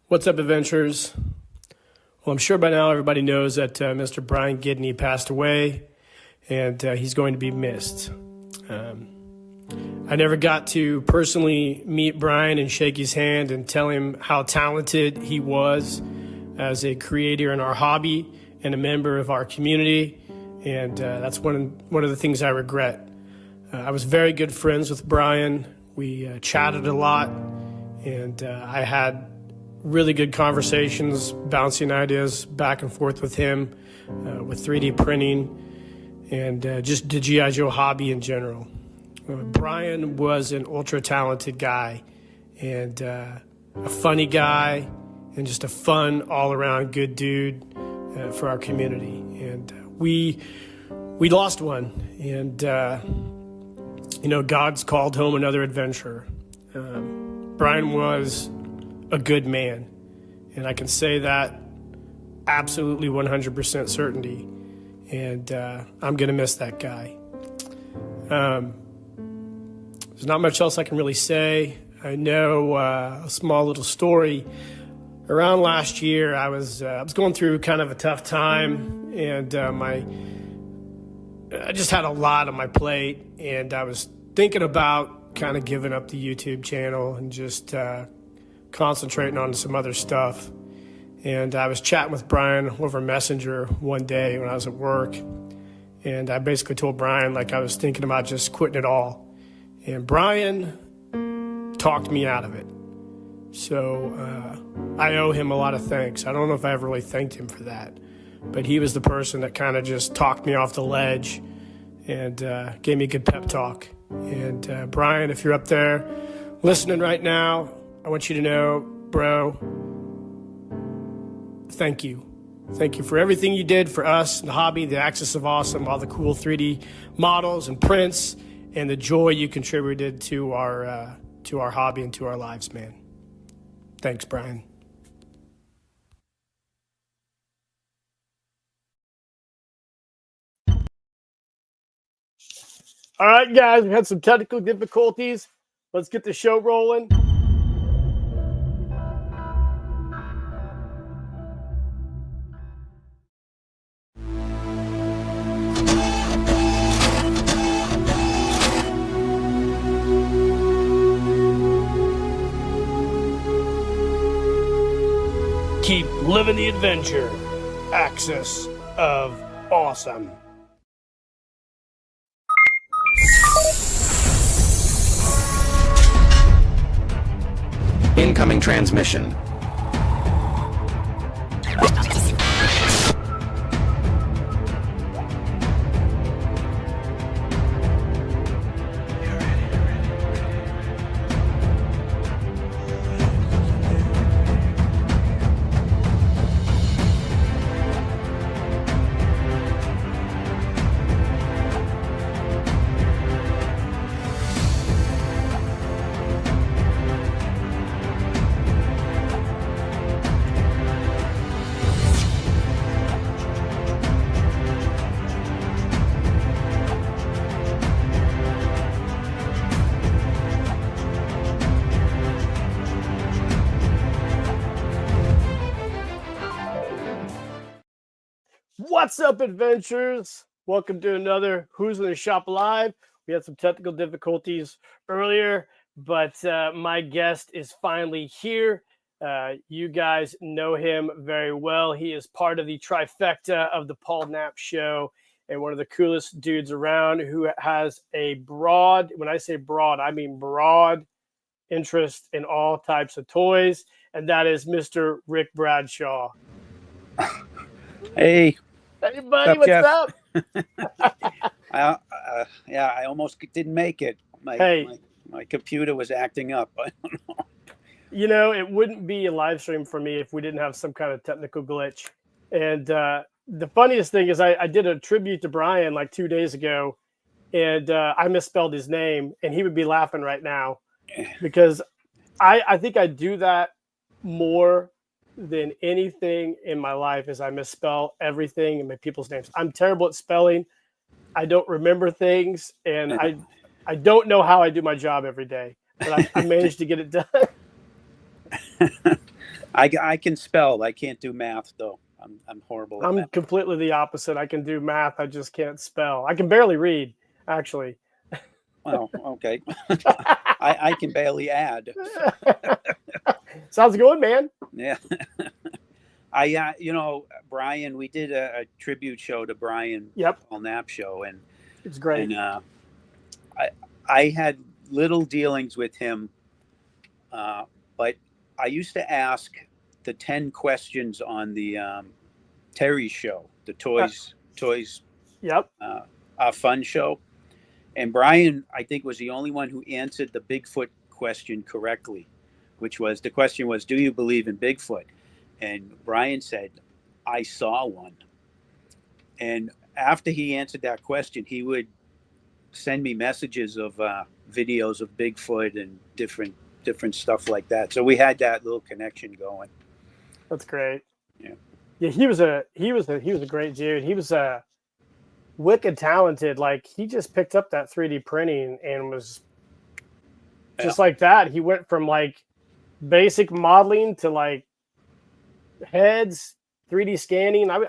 What's up, adventurers? Well, I'm sure by now everybody knows that Mr. Brian Gidney passed away, and he's going to be missed. I never got to personally meet Brian and shake his hand and tell him how talented he was as a creator in our hobby and a member of our community, and that's one of the things I regret. I was very good friends with Brian. We chatted a lot, and I had really good conversations, bouncing ideas back and forth with him, with 3D printing, and just the G.I. Joe hobby in general. Brian was an ultra-talented guy, and a funny guy, and just a fun, all-around good dude for our community. And we lost one, and God's called home another adventurer. Brian was a good man, and I can say that absolutely 100% certainty, and I'm going to miss that guy. There's not much else I can really say. I know a small little story. Around last year, I was going through kind of a tough time, and I just had a lot on my plate, and I was thinking about kind of giving up the YouTube channel and just concentrating on some other stuff. And I was chatting with Brian over Messenger one day when I was at work, and I basically told Brian I was thinking about just quitting it all. And Brian talked me out of it. So I owe him a lot of thanks. I don't know if I ever really thanked him for that, but he was the person that kind of just talked me off the ledge and gave me a good pep talk. And Brian, if you're up there listening right now, I want you to know, bro, thank you. Thank you for everything you did for us, the hobby, the Axis of Awesome, all the cool 3D models and prints, and the joy you contributed to our hobby and to our lives, man. Thanks, Brian. All right, guys, we had some technical difficulties. Let's get the show rolling. Keep living the adventure. Axis of Awesome. Incoming transmission. What's up, adventurers? Welcome to another Who's in the Shop Live. We had some technical difficulties earlier, but my guest is finally here. You guys know him very well. He is part of the trifecta of the Paul Knapp Show and one of the coolest dudes around who has a broad, when I say broad, I mean broad interest in all types of toys, and that is Mr. Rick Bradshaw. Hey. Hey, buddy, what's up? I almost didn't make it. My computer was acting up. I don't know. You know, it wouldn't be a live stream for me if we didn't have some kind of technical glitch. And the funniest thing is I did a tribute to Brian like 2 days ago, and I misspelled his name, and he would be laughing right now because I think I do that more than anything in my life is I misspell everything and my people's names. I'm terrible at spelling. I don't remember things, and I don't know how I do my job every day, but I managed to get it done. I can spell. I can't do math though. I'm horrible at I'm math. completely the opposite. I can do math. I just can't spell. I can barely read, actually. Well, okay. I can barely add. So, Sounds good, man. yeah. Brian, we did a tribute show to Brian, the Yep. Paul Knapp show, It's great. and I had little dealings with him, but I used to ask the 10 questions on the Terry show, the toys, Yep. fun show. And Brian, I think, was the only one who answered the Bigfoot question correctly, which was, the question was, do you believe in Bigfoot? And Brian said, I saw one. And after he answered that question, he would send me messages of videos of Bigfoot and different stuff like that. So we had that little connection going. That's great. Yeah. Yeah, he was a great dude. He was wicked talented. Like, he just picked up that 3D printing and was just like that. He went from like basic modeling to like heads, 3D scanning. I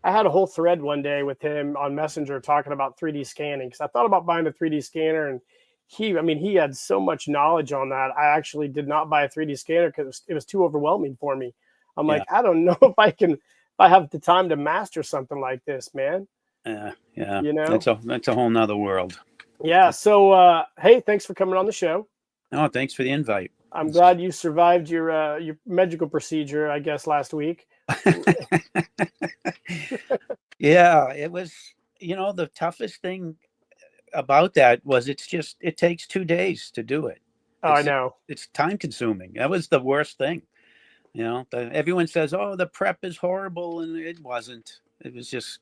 had a whole thread one day with him on Messenger talking about 3D scanning, because I thought about buying a 3D scanner, and he had so much knowledge on that. I actually did not buy a 3D scanner because it was too overwhelming for me. I'm like, I don't know if I have the time to master something like this, man. Yeah. You know, that's a whole nother world. Yeah. So, hey, thanks for coming on the show. Oh, thanks for the invite. I'm glad you survived your medical procedure, I guess, last week. Yeah, it was, the toughest thing about that was it takes 2 days to do it. I know. It's time consuming. That was the worst thing. Everyone says, oh, the prep is horrible. And it wasn't. It was just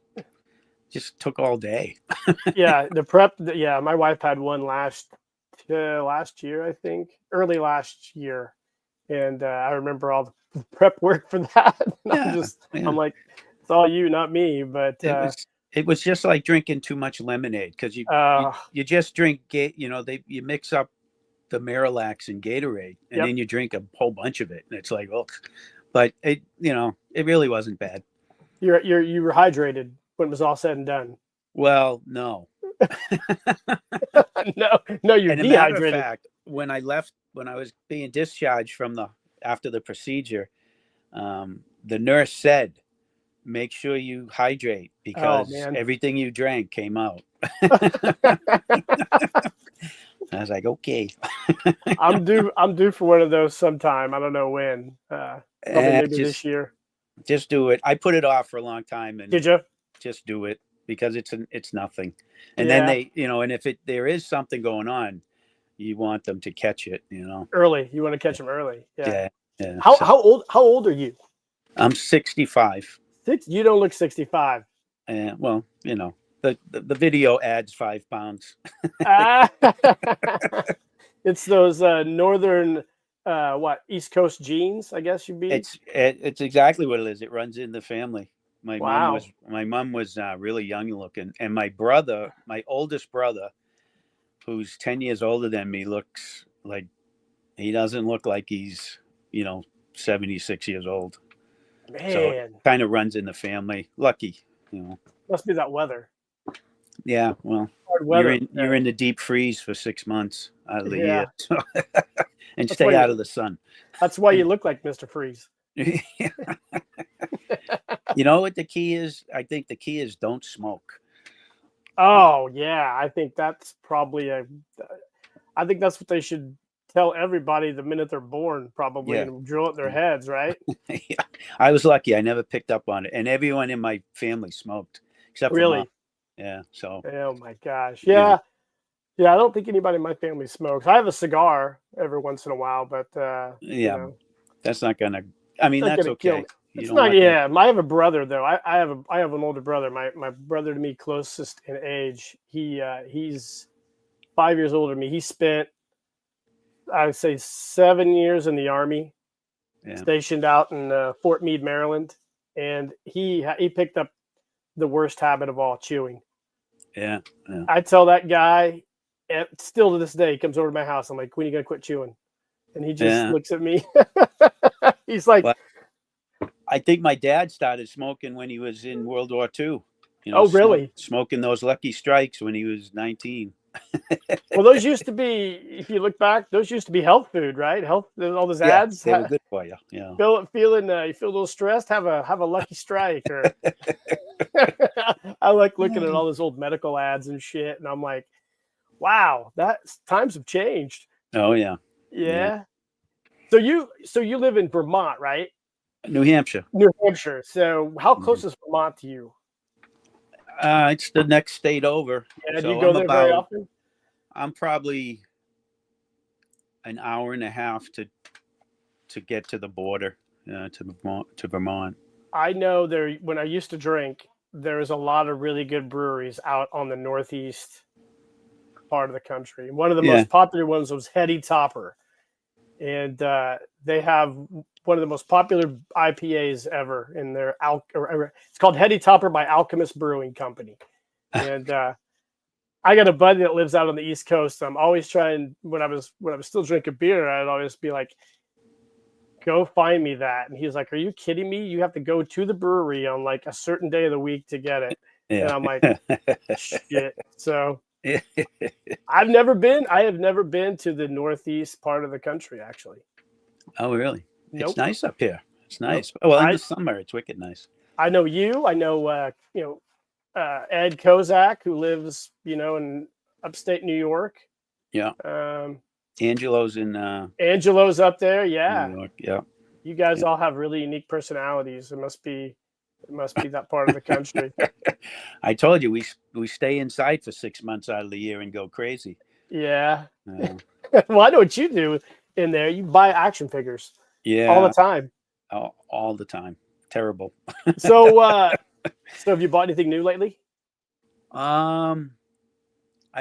took all day. Yeah. The prep. Yeah. My wife had one last year, I think, early last year. And I remember all the prep work for that. I'm like, it's all you, not me. But it was just like drinking too much lemonade, because you just drink, you mix up the Marilax and Gatorade, and then you drink a whole bunch of it, and it's like, oh, but it really wasn't bad. You were hydrated when it was all said and done. Well, no. no, you're and dehydrated. Matter of fact, when I was being discharged after the procedure, the nurse said, make sure you hydrate, because everything you drank came out. I was like, okay. I'm due for one of those sometime. I don't know when. Probably maybe this year. Just do it. I put it off for a long time. And did you? Just do it, because it's nothing. And then they, and if there is something going on, you want them to catch it, early. You want to catch them early. Yeah. How old are you? I'm 65. You don't look 65. Well, the video adds 5 pounds. It's those northern East Coast genes, I guess you'd be. It's exactly what it is. It runs in the family. My mom was really young looking, and my oldest brother, who's 10 years older than me, looks like he doesn't look like he's 76 years old. Man, so it kind of runs in the family. Lucky, Must be that weather. Yeah, well, hard weather. You're in the deep freeze for 6 months out of the year, so and stay out of the sun. That's why you look like Mr. Freeze. You know what the key is? I think the key is don't smoke. Oh yeah, I think that's probably I think that's what they should tell everybody the minute they're born, probably, and drill it in their heads, right? Yeah. I was lucky. I never picked up on it, and everyone in my family smoked, except for Mom. Yeah. So. Oh my gosh. Yeah. Yeah. I don't think anybody in my family smokes. I have a cigar every once in a while, but that's not gonna. I mean, that's okay. It's not. Yeah. I have a brother though. I have an older brother. My brother to me closest in age. He's 5 years older than me. He spent, I would say, 7 years in the Army, stationed out in Fort Meade, Maryland, and he picked up the worst habit of all, chewing. Yeah. I tell that guy, and still to this day, he comes over to my house. I'm like, when are you gonna quit chewing? And he just looks at me. He's like, Well, I think my dad started smoking when he was in World War II. oh, really? Smoking those Lucky Strikes when he was 19. Well, those used to be, if you look back, those used to be health food, right? Health, all those Yeah, ads. they were good for you. Yeah. You feel a little stressed, have a Lucky Strike. Or I like looking at all those old medical ads and shit, and I'm like, wow, times have changed. Oh yeah. Yeah. Yeah. So you live in Vermont, right? New Hampshire. New Hampshire. So how Mhm. close is Vermont to you? It's the next state over. Yeah, do you So go there very often? I'm probably an hour and a half to get to the border, to Vermont. I know there when I used to drink, there's a lot of really good breweries out on the northeast part of the country. One of the Yeah. most popular ones was Heady Topper, and they have one of the most popular IPAs ever in their it's called Heady Topper by Alchemist Brewing Company. And I got a buddy that lives out on the East Coast. I'm always trying when I was still drinking beer, I'd always be like, go find me that. And he's like, are you kidding me? You have to go to the brewery on like a certain day of the week to get it. Yeah. And I'm like, shit. So I have never been to the northeast part of the country, actually. Oh, really? Nope. It's nice up here. It's nice. Nope. Well, in the summer, it's wicked nice. I know you. I know, Ed Kozak, who lives, in upstate New York. Yeah. Angelo's Angelo's up there. Yeah. New York. Yeah. You guys all have really unique personalities. It must be that part of the country. I told you we stay inside for 6 months out of the year and go crazy. Yeah. Well, I know what you do in there. You buy action figures. Yeah. All the time. All the time. Terrible. So have you bought anything new lately? I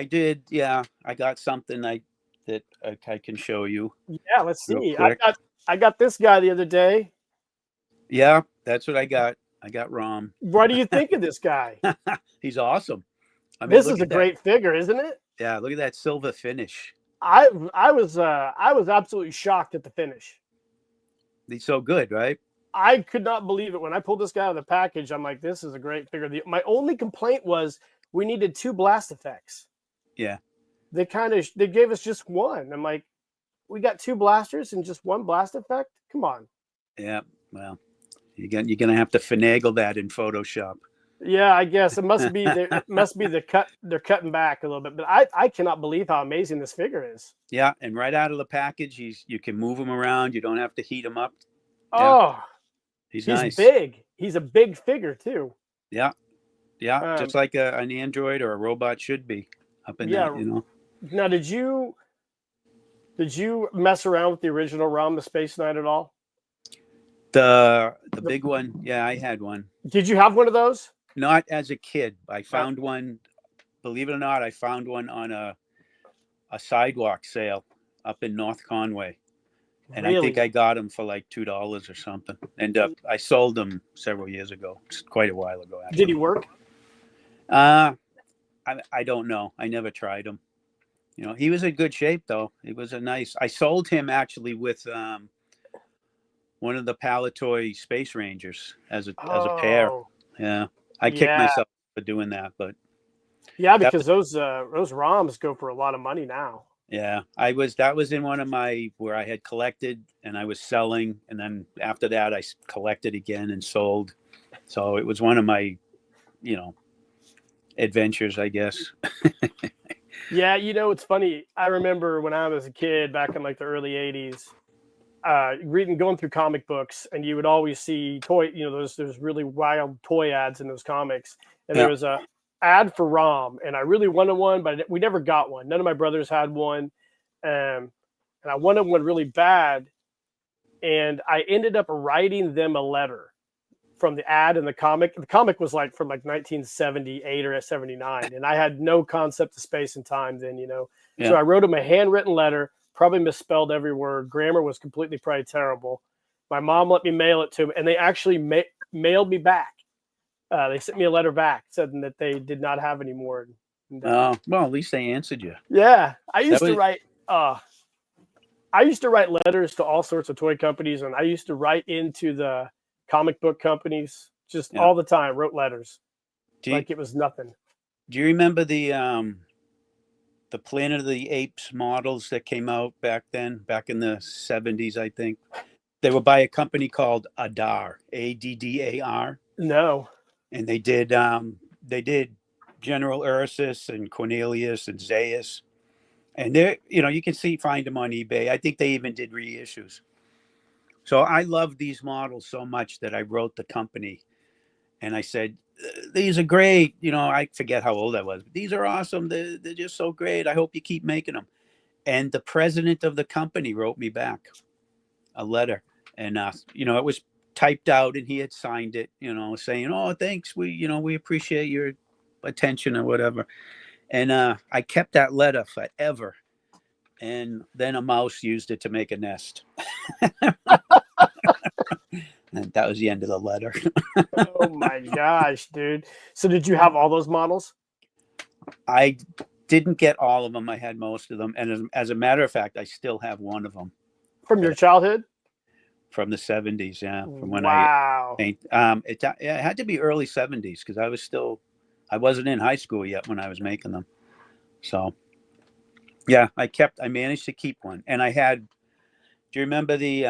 did. Yeah. I got something that I can show you. Yeah, let's see. I got this guy the other day. Yeah, that's what I got. I got Rom. What do you think of this guy? He's awesome. I mean, this is a great figure, isn't it? Yeah, look at that silver finish. I was absolutely shocked at the finish. He's so good, right? I could not believe it when I pulled this guy out of the package. I'm like, this is a great figure. My only complaint was we needed 2 blast effects. Yeah. They gave us just one. I'm like, we got 2 blasters and just 1 blast effect? Come on. Yeah. Well, you're gonna have to finagle that in Photoshop. Yeah, I guess it must be the cut. They're cutting back a little bit, but I cannot believe how amazing this figure is. Yeah, and right out of the package, you can move him around. You don't have to heat him up. Oh, yeah. He's nice. Big. He's a big figure too. Yeah, just like an android or a robot should be up in that. Now, did you mess around with the original ROM, the Space Knight, at all? The big one, yeah, I had one. Did you have one of those? Not as a kid. I found one. Believe it or not, I found one on a sidewalk sale up in North Conway, and really? I think I got them for like $2 or something. And I sold them several years ago. It's quite a while ago. Actually. Did he work? I don't know. I never tried him. He was in good shape though. It was I sold him actually with one of the Palatoy Space Rangers as a pair. Yeah. I kicked myself for doing that, but yeah, because those ROMs go for a lot of money now. Yeah, that was in one of where I had collected and I was selling, and then after that I collected again and sold. So it was one of my, adventures, I guess. Yeah, it's funny. I remember when I was a kid back in like the early 80s, going through comic books, and you would always see there's really wild toy ads in those comics, and there was a ad for ROM, and I really wanted one, but we never got one. None of my brothers had one, and I wanted one really bad, and I ended up writing them a letter from the ad and the comic. The comic was like from like 1978 or 79, and I had no concept of space and time then, So I wrote them a handwritten letter. Probably misspelled every word. Grammar was probably terrible. My mom let me mail it to them, and they actually mailed me back. They sent me a letter back saying that they did not have any more. Well, at least they answered you. Yeah, I used to write. I used to write letters to all sorts of toy companies, and I used to write into the comic book companies just Yeah. all the time. Wrote letters Do you, like it was nothing. do you remember the Planet of the Apes models that came out back then, back in the 70s, I think? They were by a company called Adar, Addar, No. and they did General Ursus and Cornelius and Zaius. And they're, you can find them on eBay. I think they even did reissues. So I love these models so much that I wrote the company and I said, these are great. I forget how old I was. But these are awesome. They're just so great. I hope you keep making them. And the president of the company wrote me back a letter. And, it was typed out and he had signed it, saying, oh, thanks. We appreciate your attention or whatever. And I kept that letter forever. And then a mouse used it to make a nest. And that was the end of the letter. Oh my gosh, dude. So did you have all those models? I didn't get all of them. I had most of them. And as a matter of fact, I still have one of them From your childhood? from the 70s. Yeah. From when Wow. it had to be early 70s because I wasn't in high school yet when I was making them. So yeah, I managed to keep one. And do you remember the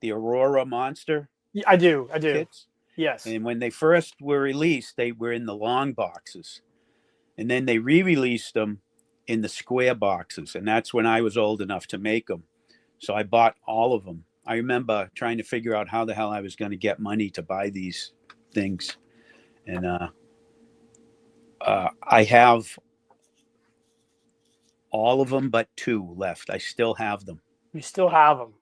Aurora Monster I do. kits? Yes. And when they first were released, they were in the long boxes. And then they re-released them in the square boxes. And that's when I was old enough to make them. So I bought all of them. I remember trying to figure out how the hell I was going to get money to buy these things. And I have all of them but 2 left. I still have them. You still have them.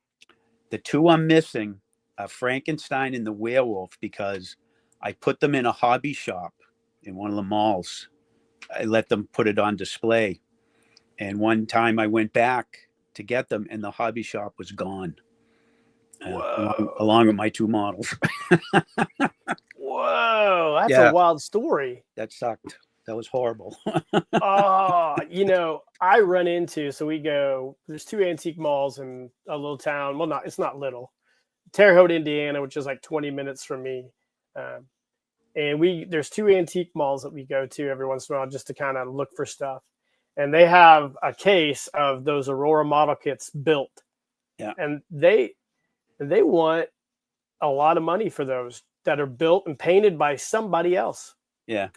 The 2 I'm missing are Frankenstein and the Werewolf because I put them in a hobby shop in one of the malls. I let them put it on display. And one time I went back to get them and the hobby shop was gone. Along with my 2 models. Whoa, that's a wild story. That sucked. That was horrible. Oh, I run into, there's 2 antique malls in a little town. Well, it's not little. Terre Haute, Indiana, which is like 20 minutes from me. And there's 2 antique malls that we go to every once in a while just to kind of look for stuff. And they have a case of those Aurora model kits built. Yeah. And they want a lot of money for those that are built and painted by somebody else. Yeah.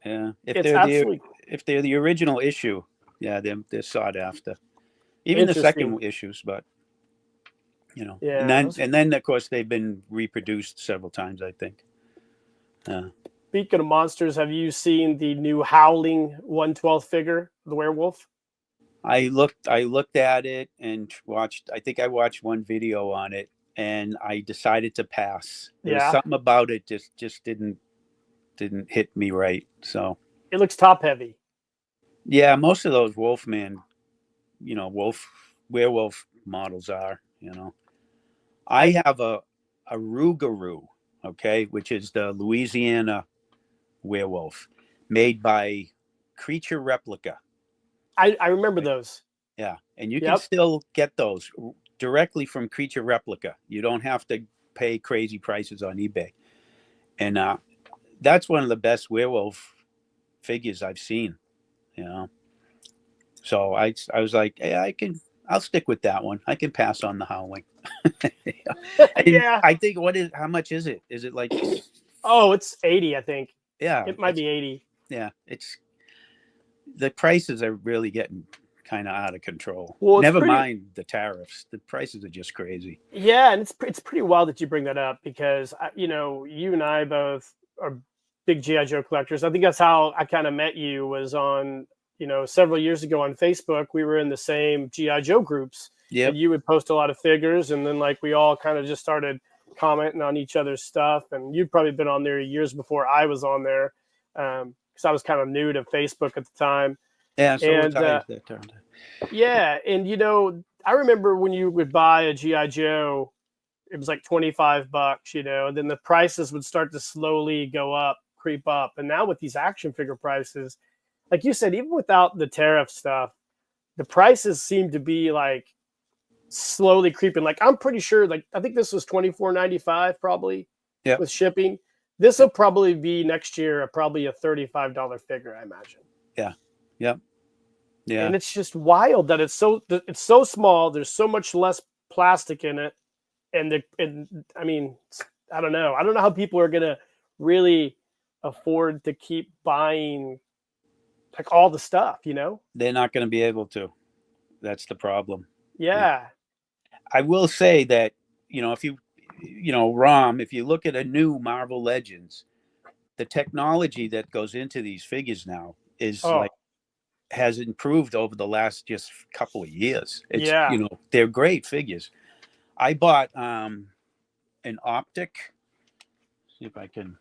Yeah. If they're the original issue, yeah, they're sought after. Even the second issues, but yeah. And then of course they've been reproduced several times, I think. Speaking of monsters, have you seen the new Howling 1/12 figure, the werewolf? I looked at it and I think I watched one video on it and I decided to pass. There was something about it just didn't hit me right. So it looks top heavy. Yeah, most of those Wolfman, werewolf models are, I have a Rougarou, okay, which is the Louisiana werewolf made by Creature Replica. I remember those. Yeah, and you can still get those directly from Creature Replica. You don't have to pay crazy prices on eBay. And that's one of the best werewolf figures I've seen, So I was like, hey, I'll stick with that one. I can pass on the Howling. Yeah. I think how much is it? Is it like it's 80, I think. Yeah. It might be 80. Yeah. The prices are really getting kind of out of control. Well, never mind the tariffs. The prices are just crazy. Yeah, and it's pretty wild that you bring that up because you and I both are big G.I. Joe collectors. I think that's how I kind of met you, was on several years ago on Facebook. We were in the same G.I. Joe groups. Yeah. You would post a lot of figures, and then we all kind of just started commenting on each other's stuff. And you'd probably been on there years before I was on there, because I was kind of new to Facebook at the time. Yeah, so and yeah, and I remember when you would buy a G.I. Joe, it was like $25, and then the prices would start to slowly go up, creep up. And now with these action figure prices, like you said, even without the tariff stuff, the prices seem to be slowly creeping. Like I'm pretty sure, like I think this was $24.95 probably Yeah. with shipping. This will probably be next year, probably a $35 figure, I imagine. Yeah. Yep. Yeah. And it's just wild that it's so small. There's so much less plastic in it, and I mean, I don't know. I don't know how people are gonna really afford to keep buying like all the stuff. They're not going to be able to. That's the problem. Yeah. I will say that, if Rom, if you look at a new Marvel Legends, the technology that goes into these figures now is Oh, has improved over the last just couple of years. It's, yeah. They're great figures. I bought an optic. See if I can.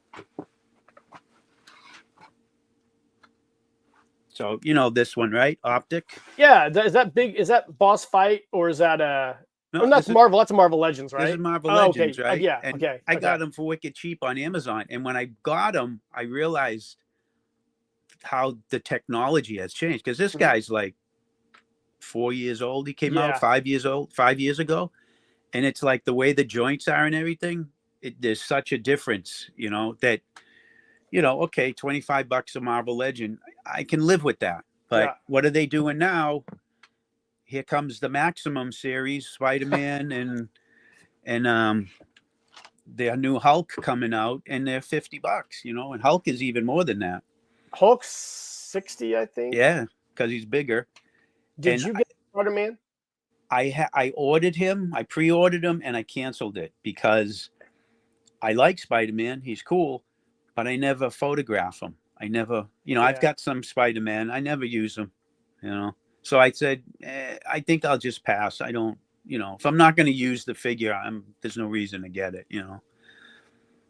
So, this one, right? Optic. Yeah. Is that big? Is that Boss Fight or is that No, Oh, that's Marvel. That's a Marvel Legends, this is right? Marvel Oh, okay. Legends, right? Yeah. And Okay. I got Okay. them for wicked cheap on Amazon. And when I got them, I realized how the technology has changed. Because this guy's like 4 years old. He came out Yeah. 5 years old, 5 years ago. And it's like the way the joints are and everything. There's such a difference, that, okay, $25 a Marvel Legend. I can live with that. But Yeah. what are they doing now? Here comes the Maximum series, Spider-Man and their new Hulk coming out, and they're $50, and Hulk is even more than that. Hulk's 60, I think. Yeah, because he's bigger. Did And you get Spider-Man? I ordered him, I pre-ordered him, and I canceled it because I like Spider-Man. He's cool, but I never photograph him. I never, I've got some Spider-Man. I never use them, So I said, I think I'll just pass. I don't, if I'm not going to use the figure, there's no reason to get it,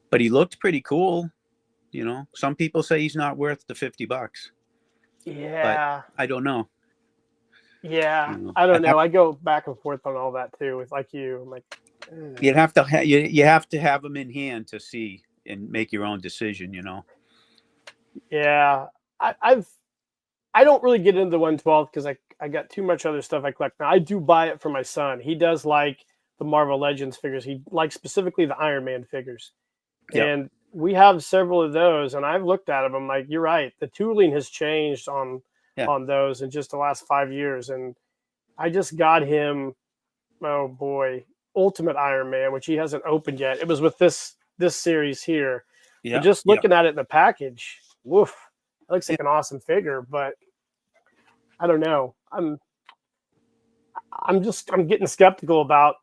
But he looked pretty cool, Some people say he's not worth the $50. Yeah. But I don't know. Yeah. I don't know. I go back and forth on all that too. With like you, I'm like, you'd have to you have to have them in hand to see and make your own decision, Yeah. I don't really get into the 112 because I got too much other stuff I collect. Now I do buy it for my son. He does like the Marvel Legends figures. He likes specifically the Iron Man figures. Yep. And we have several of those, and I've looked at them. I'm like, you're right. The tooling has changed on those in just the last 5 years. And I just got him, oh boy, Ultimate Iron Man, which he hasn't opened yet. It was with this series here. Yeah. But just looking at it in the package, woof, it looks like an awesome figure. But I don't know. I'm getting skeptical about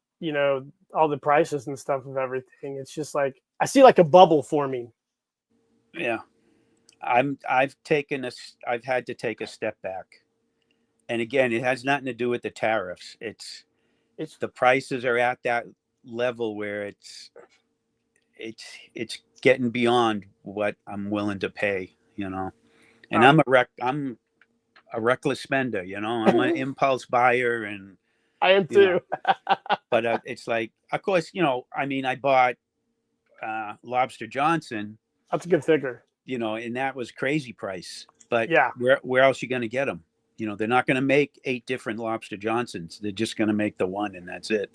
all the prices and stuff of everything. It's just like I see like a bubble forming. Yeah. I've had to take a step back. And again, it has nothing to do with the tariffs. It's the prices are at that level where it's getting beyond what I'm willing to pay, And I'm a reckless spender, I'm an impulse buyer, and I am too. But it's like, of course, I bought Lobster Johnson. That's a good figure. And that was crazy price. But yeah, where else are you going to get them? They're not going to make 8 different Lobster Johnsons. They're just going to make the one, and that's it.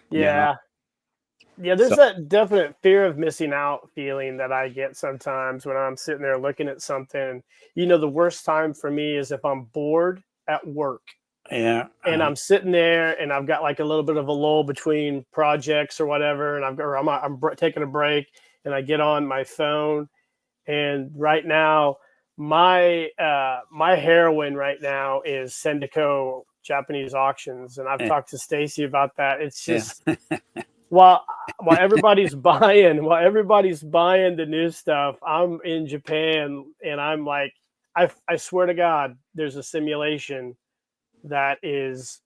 Yeah. Yeah, there's that definite fear of missing out feeling that I get sometimes when I'm sitting there looking at something. The worst time for me is if I'm bored at work. Yeah. And I'm sitting there and I've got like a little bit of a lull between projects or whatever. And I'm taking a break and I get on my phone. And right now, my heroine right now is Sendico Japanese auctions. And I've talked to Stacy about that. It's just, while everybody's buying the new stuff, I'm in Japan and I'm like, I swear to God, there's a simulation that it's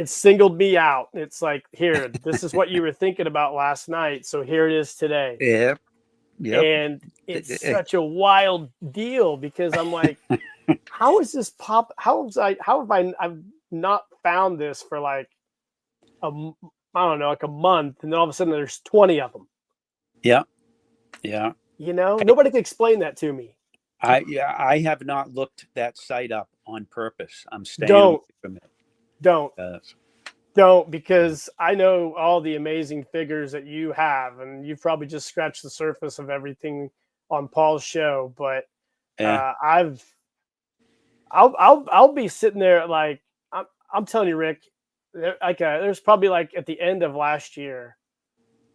singled me out. It's like, here, this is what you were thinking about last night. So here it is today. Yeah. Yep. And it's such a wild deal because I'm like, how is this I've not found this for like I don't know, like a month, and then all of a sudden there's 20 of them. Yeah. Yeah. Nobody can explain that to me. I have not looked that site up on purpose. I'm staying Don't. away from it. Don't. Uh, Don't, because I know all the amazing figures that you have, and you've probably just scratched the surface of everything on Paul's show. But yeah. I've I'll be sitting there like I'm telling you, Rick. There's probably like at the end of last year,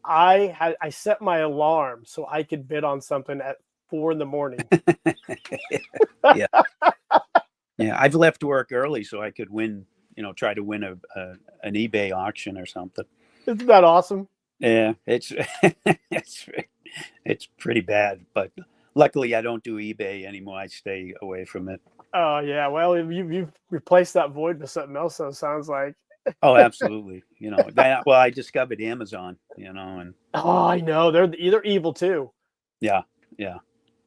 I set my alarm so I could bid on something at 4 in the morning. Yeah. Yeah. I've left work early so I could win, try to win an eBay auction or something. Isn't that awesome? Yeah. It's, it's pretty bad, but luckily I don't do eBay anymore. I stay away from it. Oh yeah. Well, you've replaced that void with something else. So it sounds like. Oh, absolutely. Well, I discovered Amazon, and Oh, I know they're evil too. yeah, yeah.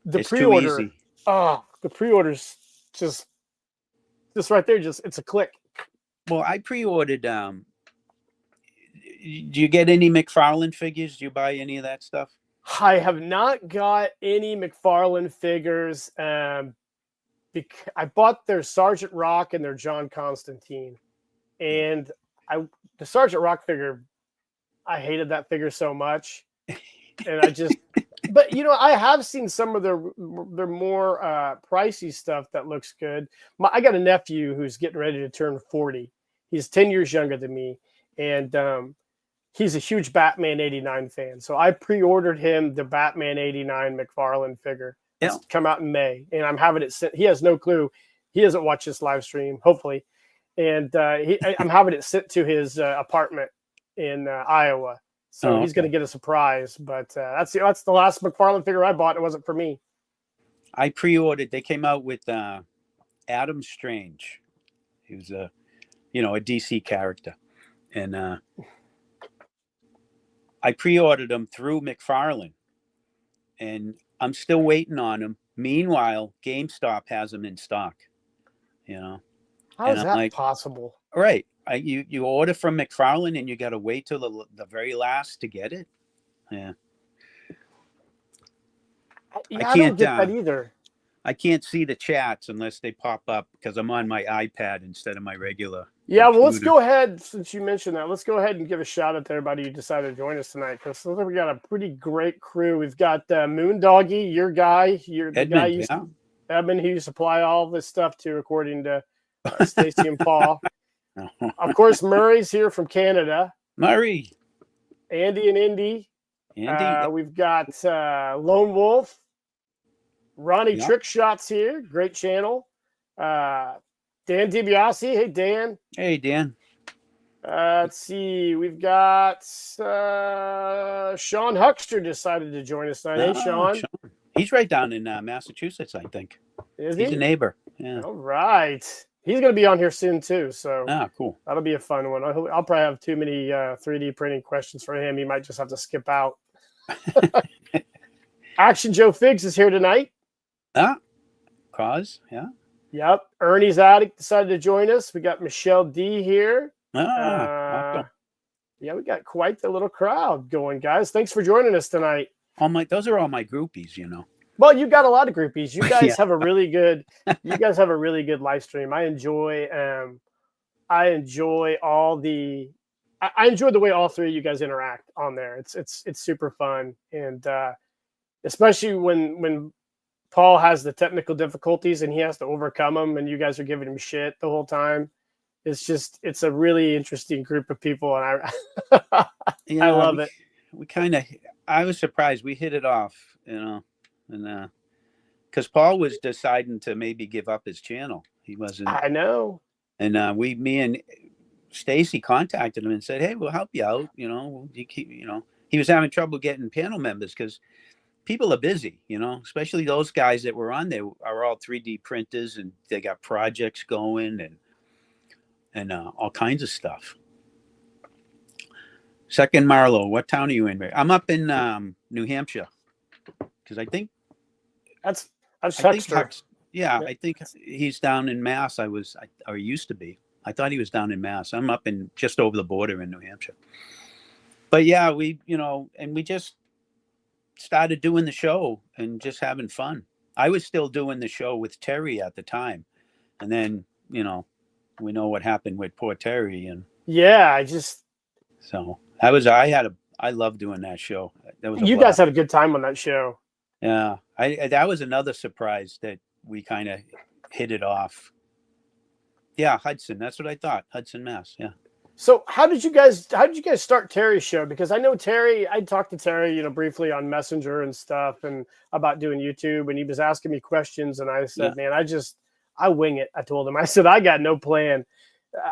The It's too pre-order. easy. Oh, the pre-orders just right there. Just it's a click. Well, I pre-ordered. Do you get any McFarlane figures? Do you buy any of that stuff? I have not got any McFarlane figures. I bought their Sergeant Rock and their John Constantine, and the Sergeant Rock figure, I hated that figure so much, and I just. But I have seen some of their more pricey stuff that looks good. I got a nephew who's getting ready to turn 40. He's 10 years younger than me, and he's a huge Batman '89 fan. So I pre-ordered him the Batman '89 McFarlane figure. Yeah. It's come out in May, and I'm having it sent. He has no clue. He doesn't watch this live stream, hopefully, and I'm having it sent to his apartment in Iowa. So he's going to get a surprise, but that's the last McFarlane figure I bought. It wasn't for me. I pre-ordered. They came out with Adam Strange. He was a DC character, and I pre-ordered him through McFarlane, and I'm still waiting on him. Meanwhile, GameStop has them in stock. How and is I'm that possible? Right. You order from McFarlane and you got to wait till the very last to get it. Yeah. I don't get that either. I can't see the chats unless they pop up because I'm on my iPad instead of my regular. Yeah, computer. well, let's go ahead. Since you mentioned that, let's go ahead and give a shout out to everybody who decided to join us tonight, because we got a pretty great crew. We've got Moondoggy, your guy, the Edmund, guy Edmund, who you supply all this stuff to, according to Stacy and Paul. Of course, Murray's here from Canada. Murray. Andy and Indy. Andy. We've got Lone Wolf. Ronnie Trick Shots here. Great channel. Dan DiBiase. Hey, Dan. Hey, Dan. Let's see. We've got Sean Huckster decided to join us tonight. Hey, Sean. He's right down in Massachusetts, I think. Is he? He's a neighbor. Yeah. All right. He's going to be on here soon, too. So cool. That'll be a fun one. I'll probably have too many 3D printing questions for him. He might just have to skip out. Action Joe Figs is here tonight. Cause, yeah. Yep. Ernie's Addict decided to join us. We got Michelle D here. Awesome. Yeah, we got quite the little crowd going, guys. Thanks for joining us tonight. Those are all my groupies, Well, you've got a lot of groupies. You guys have a really good. You guys have a really good live stream. I enjoy all the. I enjoy the way all three of you guys interact on there. It's super fun, and especially when Paul has the technical difficulties and he has to overcome them, and you guys are giving him shit the whole time. It's a really interesting group of people, and I love it. I was surprised we hit it off, and because Paul was deciding to maybe give up his channel. He wasn't. I know. And me and Stacy contacted him and said, "Hey, we'll help you out. He was having trouble getting panel members because people are busy. Especially those guys that were on there are all 3D printers and they got projects going and all kinds of stuff." Second Marlowe, what town are you in? I'm up in New Hampshire because I think that's Huckster. I think he's down in Mass. Or used to be. I thought he was down in Mass. I'm up in just over the border in New Hampshire. But yeah, we just started doing the show and just having fun. I was still doing the show with Terry at the time, and then we know what happened with poor Terry, and Yeah, so I love doing that show. That was a you guys blast. had a good time on that show. Yeah, that was another surprise that we kind of hit it off. Yeah, Hudson. That's what I thought. Hudson, Mass. Yeah. So how did you guys start Terry's show? Because I know Terry, I talked to Terry, briefly on Messenger and stuff and about doing YouTube, and he was asking me questions, and I said, Yeah. man, I wing it. I told him, I said, I got no plan.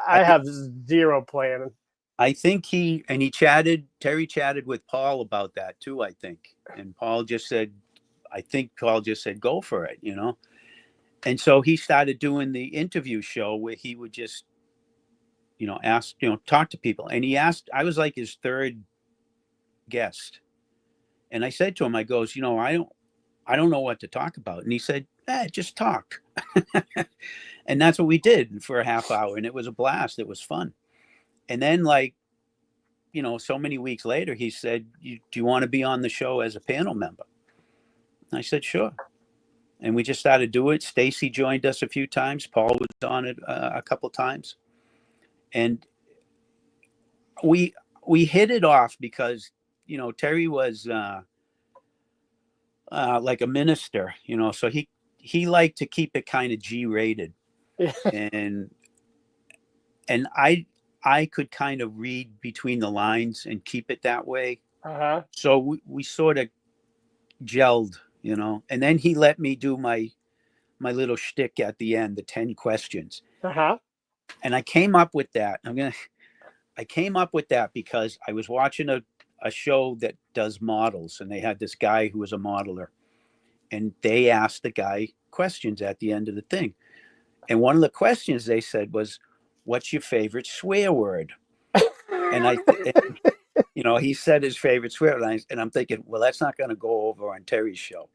I have zero plan. I think Terry chatted with Paul about that too, I think. And Paul just said, go for it, And so he started doing the interview show where he would just, ask, talk to people. And I was like his third guest. And I said to him, I goes, I don't know what to talk about. And he said, just talk. And that's what we did for a half hour. And it was a blast. It was fun. And then so many weeks later, he said, do you want to be on the show as a panel member? And I said, sure. And we just started doing it. Stacy joined us a few times. Paul was on it a couple times. And we hit it off because, Terry was like a minister, so he liked to keep it kind of G-rated. and I could kind of read between the lines and keep it that way. Uh-huh. So we sort of gelled, and then he let me do my little shtick at the end, the 10 questions. Uh-huh. And I came up with that. I came up with that because I was watching a show that does models, and they had this guy who was a modeler, and they asked the guy questions at the end of the thing. And one of the questions they said was, what's your favorite swear word? And he said his favorite swear word, and I'm thinking, well, that's not going to go over on Terry's show.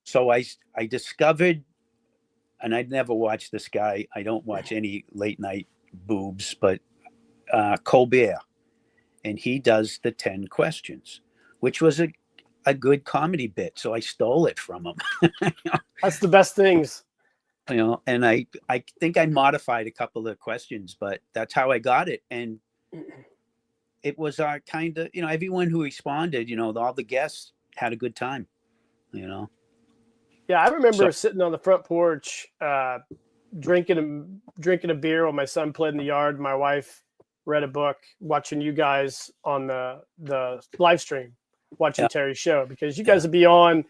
So I discovered, and I'd never watched this guy. I don't watch any late night boobs, but Colbert, and he does the 10 questions, which was a good comedy bit. So I stole it from him. That's the best things. And I think I modified a couple of questions, but that's how I got it. And it was our kind of, everyone who responded, all the guests had a good time, Yeah, I remember sitting on the front porch, drinking a beer while my son played in the yard. My wife read a book, watching you guys on the live stream, watching Terry's show, because you guys would be on.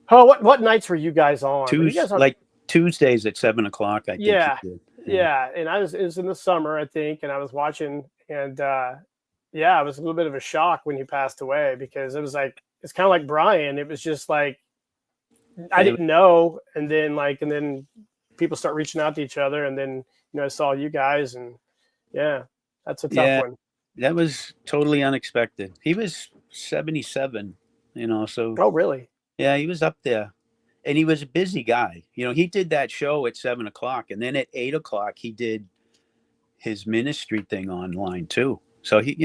Oh, what nights were you guys on? Tuesdays at 7:00. I think. Yeah. And it was in the summer, I think, and I was watching, and it was a little bit of a shock when he passed away, because it was like, it's kind of like Brian. It was just like, I didn't know, and then people start reaching out to each other, and then I saw you guys, and that's a tough one. That was totally unexpected. He was 77, so. Oh, really? Yeah, he was up there, and he was a busy guy. He did that show at 7:00, and then at 8:00 he did his ministry thing online too. So he,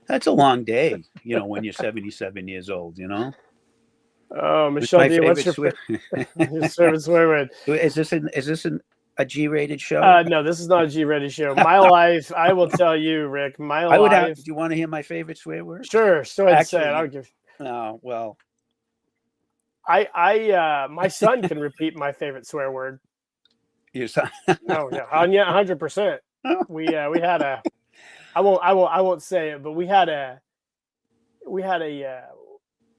that's a long day, when you're 77 years old, Oh, Michelle, what's your favorite swear word? Is this a G-rated show? No, this is not a G-rated show. My life, I will tell you, Rick. Do you want to hear my favorite swear word? Sure. So I'd say it. I'll give. No, well. My son can repeat my favorite swear word. Your son? No, yeah, 100%. We had a. I won't say it, but we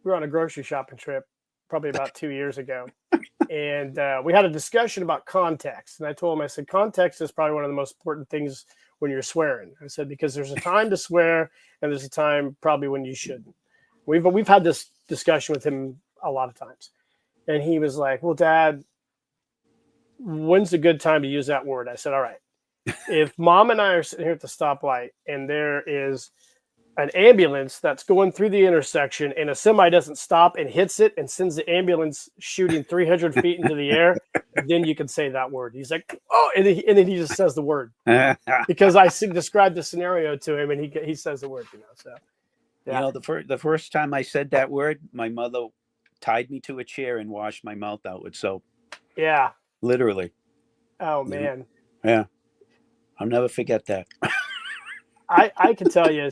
were on a grocery shopping trip probably about 2 years ago, and we had a discussion about context. And I told him, I said, context is probably one of the most important things when you're swearing. I said, because there's a time to swear, and there's a time probably when you shouldn't. We've had this discussion with him a lot of times, and he was like, well, Dad, when's a good time to use that word? I said, all right, if Mom and I are sitting here at the stoplight and there is an ambulance that's going through the intersection and a semi doesn't stop and hits it and sends the ambulance shooting 300 feet into the air, then you can say that word. He's like, oh, and then he just says the word because I described the scenario to him, and he says the word, so. Yeah. The first time I said that word, my mother tied me to a chair and washed my mouth out with soap. Yeah. Literally. Oh, man. Yeah. I'll never forget that. I can tell you,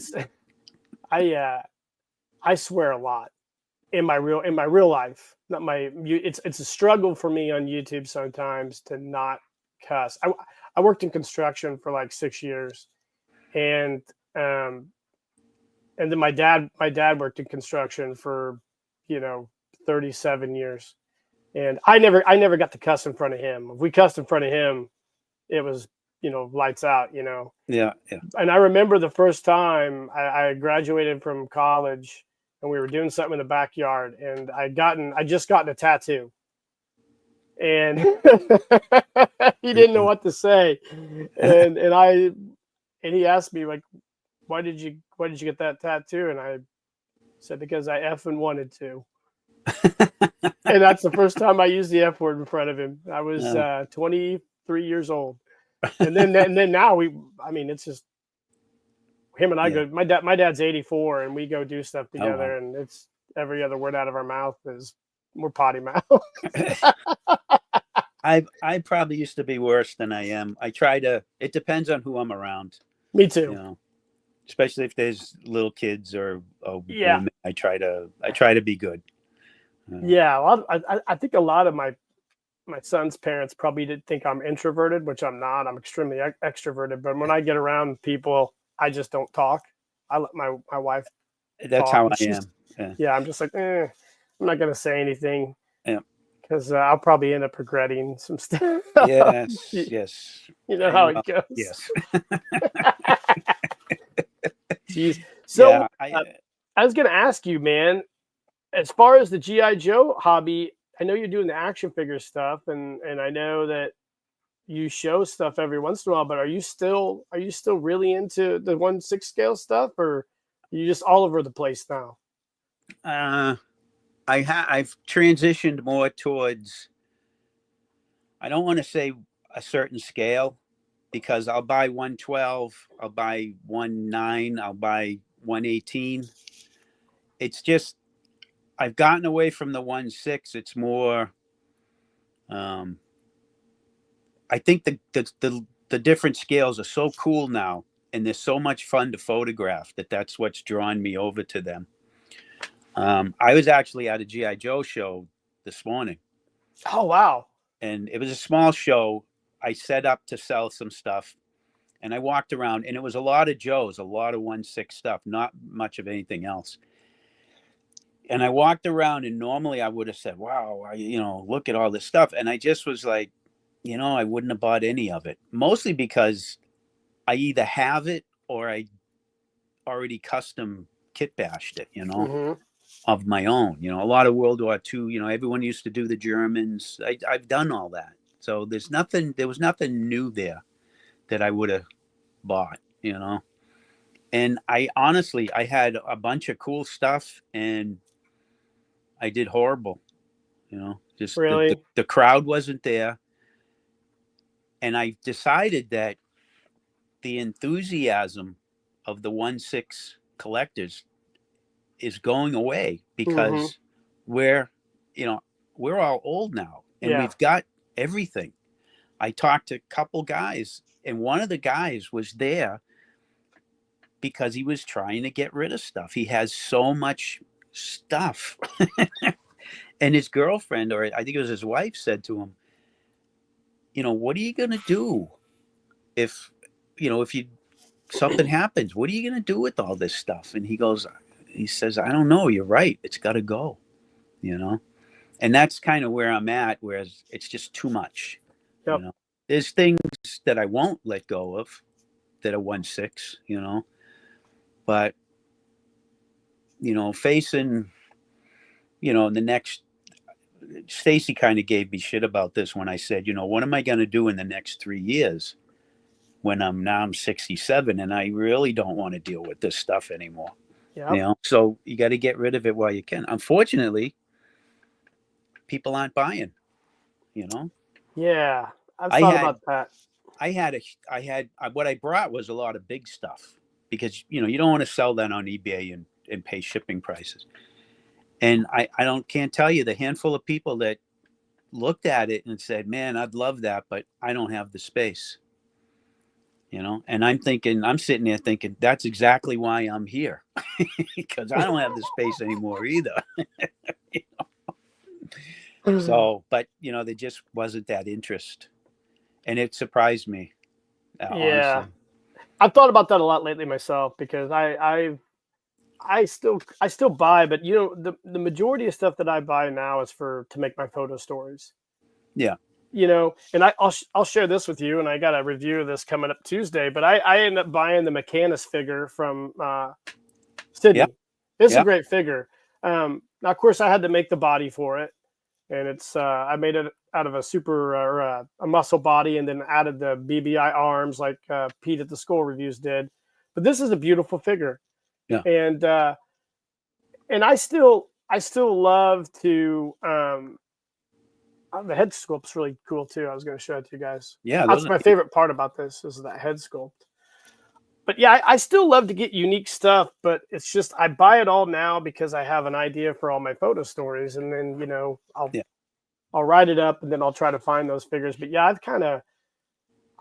I swear a lot in my real life. Not my it's a struggle for me on YouTube sometimes to not cuss. I worked in construction for like 6 years, and um and then my dad worked in construction for, you know, 37 years, and I never got to cuss in front of him. If we cussed in front of him, it was, you know, lights out, you know. Yeah. Yeah. And I remember the first time I graduated from college, and we were doing something in the backyard, and I just gotten a tattoo, and he didn't know what to say, and he asked me like, why did you get that tattoo? And I said, because I effing wanted to. And that's the first time I used the F word in front of him. I was 23 years old, and then now I mean, it's just him and I Yeah. go. My dad's 84, and we go do stuff Oh, together, wow. and it's every other word out of our mouth is we're potty mouth. I probably used to be worse than I am. I try to. It depends on who I'm around, Me you too. know. Especially if there's little kids or Yeah, women, I try to be good. yeah. I think a lot of my son's parents probably did think I'm introverted, which I'm not. I'm extremely extroverted. But when I get around people, I just don't talk. I let my wife That's talk, how and I she's am. Yeah. yeah. I'm just like, I'm not gonna say anything Yeah. because I'll probably end up regretting some stuff. Yes. you, Yes. you know how Well, it goes. yes. Jeez. So Yeah. I was gonna ask you, man, as far as the GI Joe hobby, I know you're doing the action figure stuff, and I know that you show stuff every once in a while. But are you still really into the 1/6 scale stuff, or are you just all over the place now? Uh, I've transitioned more towards. I don't want to say a certain scale because I'll buy 112, I'll buy 19, I'll buy 118. It's just I've gotten away from the 16. It's more. Um, I think the different scales are so cool now, and they're so much fun to photograph that's what's drawn me over to them. I was actually at a GI Joe show this morning, Oh wow. and it was a small show. I set up to sell some stuff, and I walked around, and it was a lot of Joes, a lot of 16 stuff, not much of anything else. And I walked around, and normally I would have said, "Wow, look at all this stuff," and I just was like, I wouldn't have bought any of it, mostly because I either have it or I already custom kit bashed it, Hmm. of my own. A lot of World War II. Everyone used to do the Germans. I've done all that, so there was nothing new there that I would have bought. And I had a bunch of cool stuff, and I did horrible. Just Really? the crowd wasn't there, and I decided that the enthusiasm of the 16 collectors is going away Hmm. because we're you know we're all old now, and Yeah. we've got everything. I talked to a couple guys, and one of the guys was there because he was trying to get rid of stuff. He has so much stuff. And his girlfriend, or I think it was his wife, said to him, what are you going to do if if you something happens? What are you going to do with all this stuff? And he says, I don't know, you're right, it's got to go. you know and that's kind of where I'm at, whereas it's just too much. you Yep. know there's things that I won't let go of that are 16, but facing the next. Stacy kind of gave me shit about this when I said, what am I going to do in the next 3 years when I'm 67, and I really don't want to deal with this stuff anymore. Yep. So you got to get rid of it while you can. Unfortunately, people aren't buying. You know, Yeah. I've I thought had about that. what I brought was a lot of big stuff because you don't want to sell that on eBay and pay shipping prices. And I don't can't tell you the handful of people that looked at it and said, "Man, I'd love that, but I don't have the space." And I'm sitting there thinking, that's exactly why I'm here, because I don't have the space anymore either. So, but there just wasn't that interest, and it surprised me, Yeah, honestly. I've thought about that a lot lately myself because I still buy, but the majority of stuff that I buy now is to make my photo stories. Yeah, And I'll share this with you, and I got a review of this coming up Tuesday. But I ended up buying the McCannis figure from yeah, Sydney. It's a yeah, great figure. Now, of course, I had to make the body for it, and I made it out of a super or a muscle body, and then added the BBI arms like Pete at the Skull Reviews did. But this is a beautiful figure, yeah, and I still love to. The head sculpt's really cool too. I was going to show it to you guys. yeah. That's Those are my favorite part about this is that head sculpt. But yeah, I still love to get unique stuff, but it's just I buy it all now because I have an idea for all my photo stories, and then I'll yeah, I'll write it up, and then I'll try to find those figures. But yeah,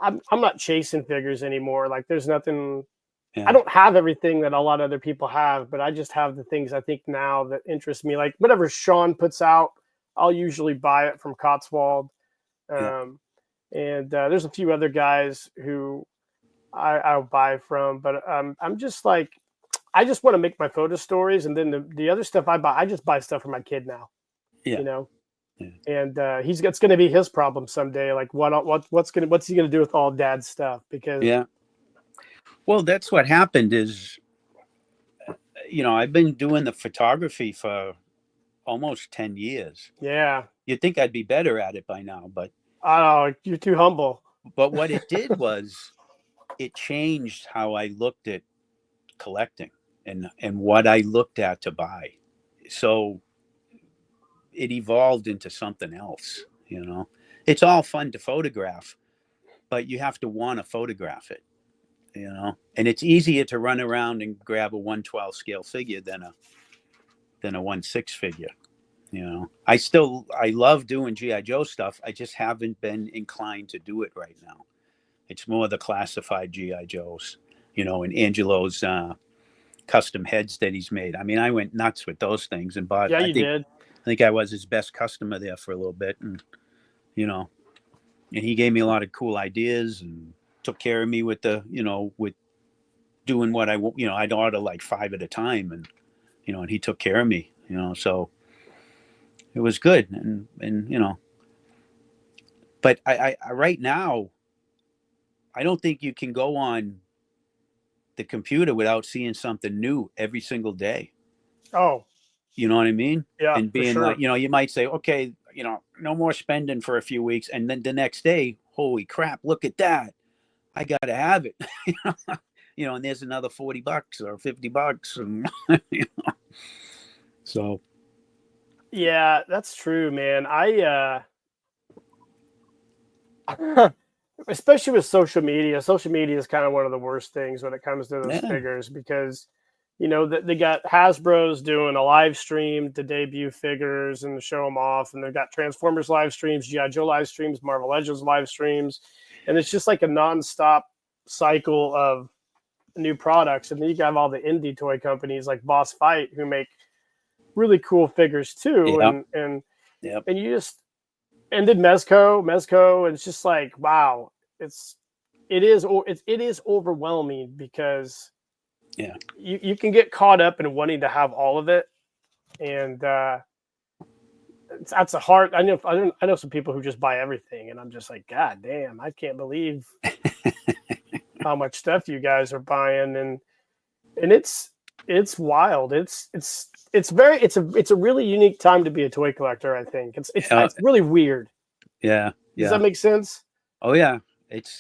I'm not chasing figures anymore. Like there's nothing. I yeah, don't have everything that a lot of other people have, but I just have the things I think now that interest me. Like whatever Sean puts out, I'll usually buy it from Cotswold. yeah, Um, and there's a few other guys who I'll buy from, but I'm just like, I just want to make my photo stories, and then the other stuff I just buy stuff for my kid now, yeah, you know. yeah. And it's going to be his problem someday. Like what's he going to do with all dad's stuff? Because Yeah. Well, that's what happened is, I've been doing the photography for almost 10 years. yeah, You'd think I'd be better at it by now, oh, you're too humble. but what it did was it changed how I looked at collecting and what I looked at to buy. So it evolved into something else. It's all fun to photograph, but you have to want to photograph it. And it's easier to run around and grab a 112 scale figure than a 1/6 figure. I love doing GI Joe stuff. I just haven't been inclined to do it right now. It's more the classified GI Joes, and Angelo's custom heads that he's made. I mean, I went nuts with those things and bought. Yeah, I you think did. I think I was his best customer there for a little bit, and you know, and he gave me a lot of cool ideas and took care of me with doing what I'd order like 5 at a time, and he took care of me. So it was good, and but I right now I don't think you can go on the computer without seeing something new every single day. Oh, You know what I mean? yeah, And for being like, sure. you might say, okay, no more spending for a few weeks, and then the next day, holy crap, look at that! I got to have it. And there's another $40 or $50, and so Yeah, that's true, man. Especially with social media. Social media is kind of one of the worst things when it comes to those yeah, figures because they got Hasbro's doing a live stream to debut figures and to show them off, and they've got Transformers live streams, GI Joe live streams, Marvel Legends live streams, and it's just like a nonstop cycle of new products. And then you have all the indie toy companies like Boss Fight who make really cool figures too, yep, yep, and you just and then Mezco, and it's just like wow, it is overwhelming because yeah, you can get caught up in wanting to have all of it, and that's a hard. I know some people who just buy everything, and I'm just like, God damn, I can't believe how much stuff you guys are buying, and it's wild. It's a really unique time to be a toy collector. I think it's really weird. yeah, Does yeah. that make sense? Oh yeah,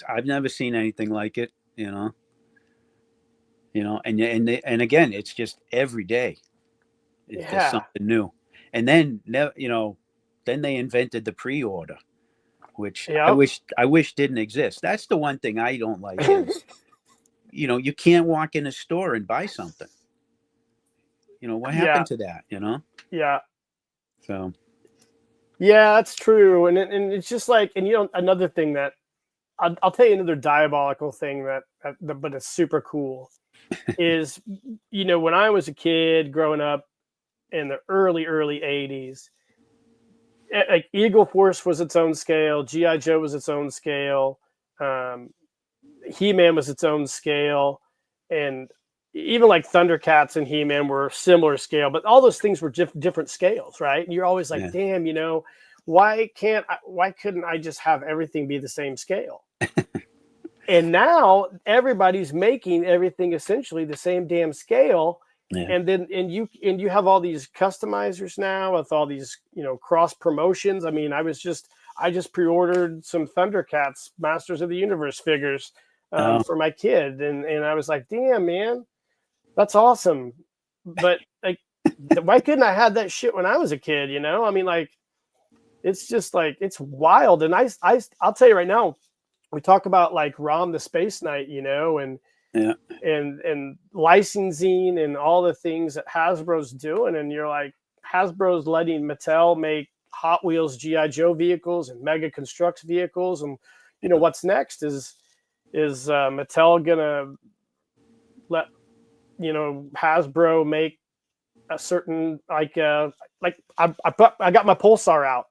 I've never seen anything like it. And again, it's just every day. There's Yeah. something new, and then they invented the pre-order, which I Yep. wish I wish didn't exist. That's the one thing I don't like is, you can't walk in a store and buy something. What Yeah. happened to that? Yeah. So Yeah, that's true. And it's just like, and another thing that I'll tell you another diabolical thing but it's super cool is, when I was a kid growing up in the early 80s, like Eagle Force was its own scale, GI Joe was its own scale, He-Man was its own scale, and even like Thundercats and He-Man were similar scale, but all those things were different scales, right? And you're always like, damn, why couldn't I just have everything be the same scale? And now everybody's making everything essentially the same damn scale. Yeah. And you have all these customizers now with all these, cross promotions. I mean, I just pre-ordered some Thundercats Masters of the Universe figures for my kid. And I was like, damn, man, that's awesome. But like, why couldn't I have that shit when I was a kid? I mean, like, it's just like, it's wild. And I'll tell you right now, we talk about like Rom the Space Knight, and licensing and all the things that Hasbro's doing. And you're like, Hasbro's letting Mattel make Hot Wheels GI Joe vehicles and Mega Construx vehicles. And what's next is Mattel gonna let Hasbro make a certain I got my Pulsar out,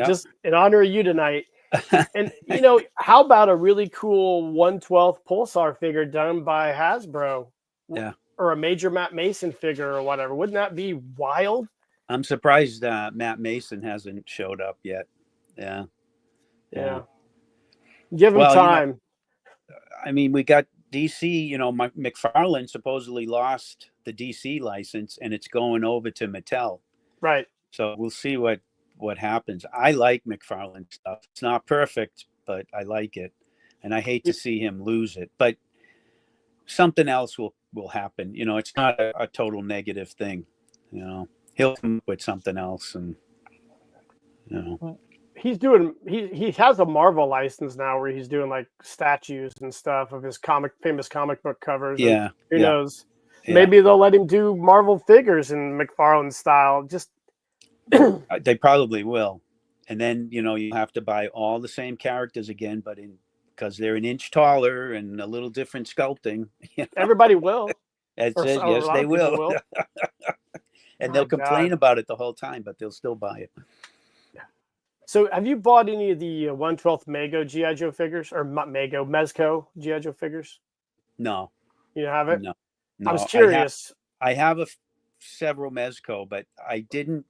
just in honor of you tonight. And how about a really cool 1/12 Pulsar figure done by Hasbro? Or a Major Matt Mason figure or whatever. Wouldn't that be wild? I'm surprised Matt Mason hasn't showed up yet. Yeah. Give him time. I mean, we got DC, McFarlane supposedly lost the DC license and it's going over to Mattel. Right. So we'll see what happens. I like McFarlane stuff. It's not perfect, but I like it. And I hate to see him lose it. But something else will happen. It's not a total negative thing. He'll come up with something else. And, he has a Marvel license now where he's doing like statues and stuff of his famous comic book covers. Yeah. Who knows? Yeah. Maybe they'll let him do Marvel figures in McFarlane style. Just they probably will. And then, you have to buy all the same characters again, but because they're an inch taller and a little different sculpting. Everybody will. That's it. Yes, they will. And they'll complain about it the whole time, but they'll still buy it. So have you bought any of the 1/12 Mego G.I. Joe figures, or Mezco G.I. Joe figures? No. You have it? No. I was curious. I have several Mezco, but I didn't.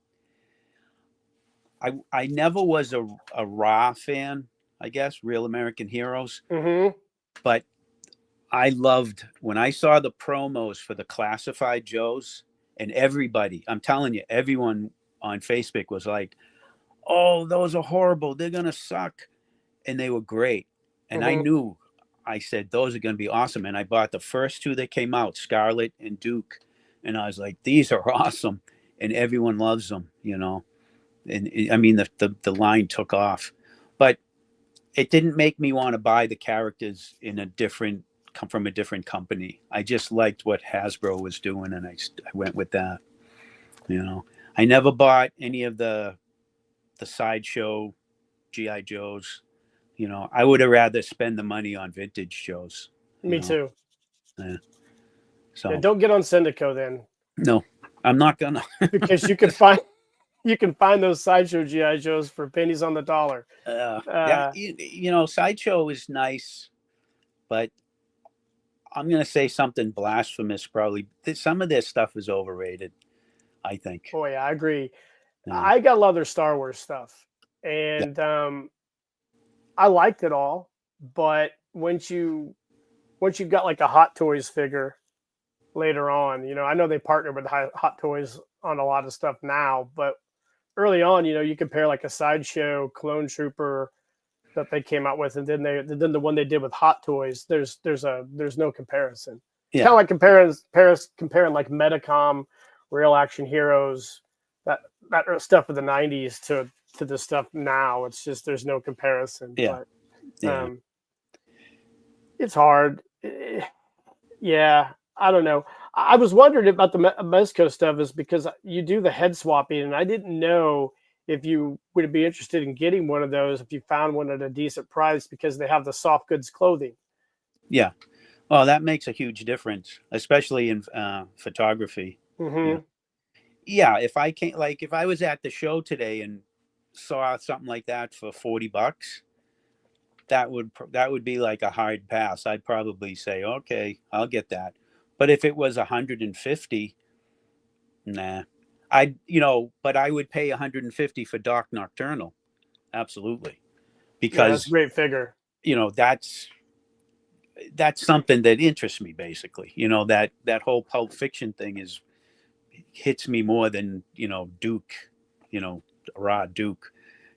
I never was a Ra fan, I guess, Real American Heroes. Mm-hmm. But I loved when I saw the promos for the classified Joes, and everybody, I'm telling you, everyone on Facebook was like, oh, those are horrible. They're going to suck. And they were great. And I said, those are going to be awesome. And I bought the first two that came out, Scarlet and Duke. And I was like, these are awesome. And everyone loves them, And I mean, the line took off. But it didn't make me want to buy the characters from a different company. I just liked what Hasbro was doing, and I went with that. I never bought any of the sideshow GI Joes. I would have rather spend the money on vintage Joes. Me too. Yeah. So don't get on Syndico then. No, I'm not gonna. Because you can find those sideshow GI Joes for pennies on the dollar. Sideshow is nice, but I'm gonna say something blasphemous. Probably some of their stuff is overrated, I think. Oh yeah, I agree. Yeah. I got a lot of their Star Wars stuff, and I liked it all. But once you've got like a Hot Toys figure later on, I know they partner with Hot Toys on a lot of stuff now, but early on, you compare like a Sideshow Clone Trooper that they came out with, and then the one they did with Hot Toys. There's no comparison. It's kind of like comparing like Metacom, Real Action Heroes, that stuff of the 90s to the stuff now. It's just there's no comparison. But, it's hard. Yeah, I don't know. I was wondering about the Mezco stuff is because you do the head swapping, and I didn't know if you would be interested in getting one of those if you found one at a decent price, because they have the soft goods clothing. Yeah. Oh, that makes a huge difference, especially in photography. Mm-hmm. Yeah. If I can't, like, if I was at the show today and saw something like that for $40, that would be like a hard pass. I'd probably say, okay, I'll get that. But if it was 150, nah. But I would pay 150 for Dark Nocturnal. Absolutely. Yeah, that's a Because, great figure. that's something that interests me, basically. That whole Pulp Fiction thing hits me more than, Duke, raw Duke.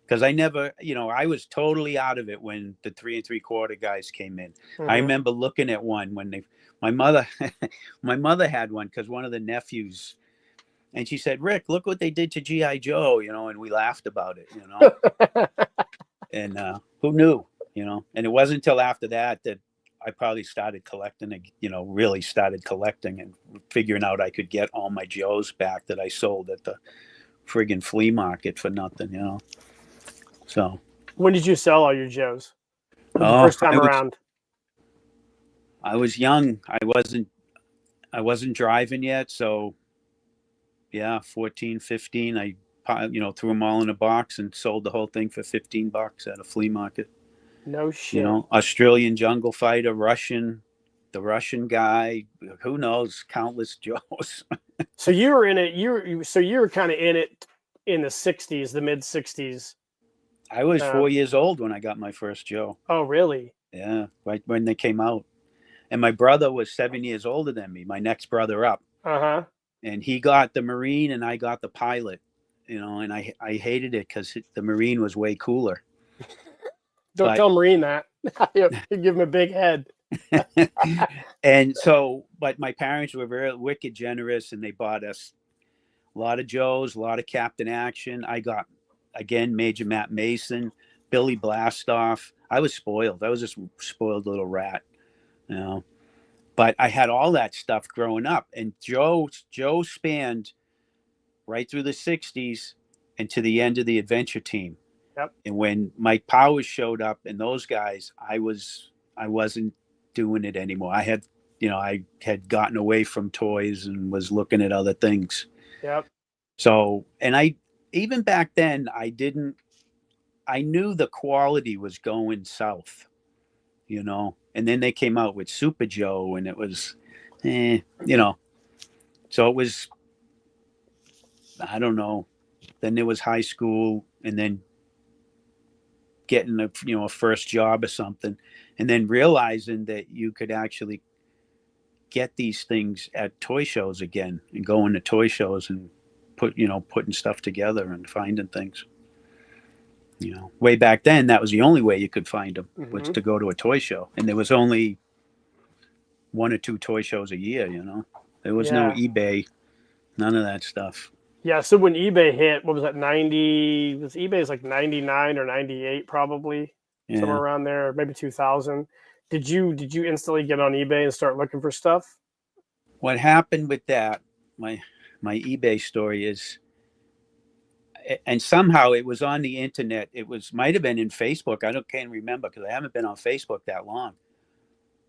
Because I was totally out of it when the 3 3/4 guys came in. I Mm-hmm. remember looking at one when my mother, my mother had one because one of the nephews, and she said, "Rick, look what they did to GI Joe," and we laughed about it, and who knew, and it wasn't until after that I probably started collecting, really started collecting and figuring out I could get all my Joes back that I sold at the friggin' flea market for nothing. So, When did you sell all your Joes? The oh, first time around? I was young. I wasn't driving yet. So yeah, 14, 15, I, threw them all in a box and sold the whole thing for $15 at a flea market. No shit. Australian jungle fighter, the Russian guy, who knows, countless Joes. So you were in it. You were kind of in it in the '60s, the mid '60s. I was 4 years old when I got my first Joe. Oh, really? Yeah, right when they came out. And my brother was 7 years older than me, my next brother up. Uh-huh. And he got the Marine and I got the pilot, and I hated it because the Marine was way cooler. Don't tell Marine that. You give him a big head. And so, but my parents were very wicked generous, and they bought us a lot of Joes, a lot of Captain Action. I got, again, Major Matt Mason, Billy Blastoff. I was spoiled. I was just a spoiled little rat, But I had all that stuff growing up, and Joe spanned right through the '60s and to the end of the Adventure Team. Yep. And when Mike Powers showed up and those guys, I wasn't doing it anymore. I had gotten away from toys and was looking at other things. Yep. So, and even back then, I knew the quality was going south, and then they came out with Super Joe, and it was, so it was, I don't know. Then there was high school, and then getting a first job or something, and then realizing that you could actually get these things at toy shows again, and going to toy shows and putting stuff together and finding things. Way back then, that was the only way you could find them, was to go to a toy show, and there was only 1 or 2 toy shows a year. There was no eBay, none of that stuff. Yeah, so when eBay hit, what was that, 90? Was eBay's like 99 or 98 probably, somewhere around there, maybe 2000. Did you instantly get on eBay and start looking for stuff? What happened with that, my eBay story is, and somehow it was on the internet. It might have been in Facebook. Can't remember because I haven't been on Facebook that long.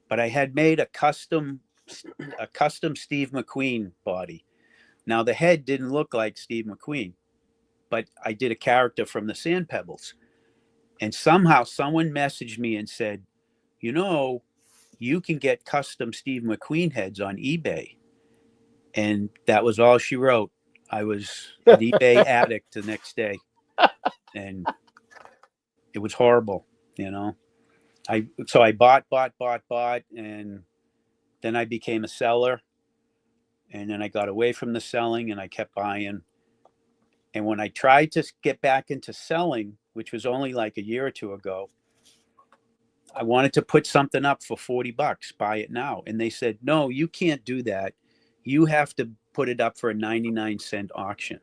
But I had made a custom Steve McQueen body. Now the head didn't look like Steve McQueen, but I did a character from the Sand Pebbles. And somehow someone messaged me and said, you can get custom Steve McQueen heads on eBay. And that was all she wrote. I was an eBay addict the next day, and it was horrible, So I bought, and then I became a seller, and then I got away from the selling, and I kept buying. And when I tried to get back into selling, which was only like a year or two ago, I wanted to put something up for $40, buy it now. And they said, no, you can't do that. You have to put it up for a 99-cent auction.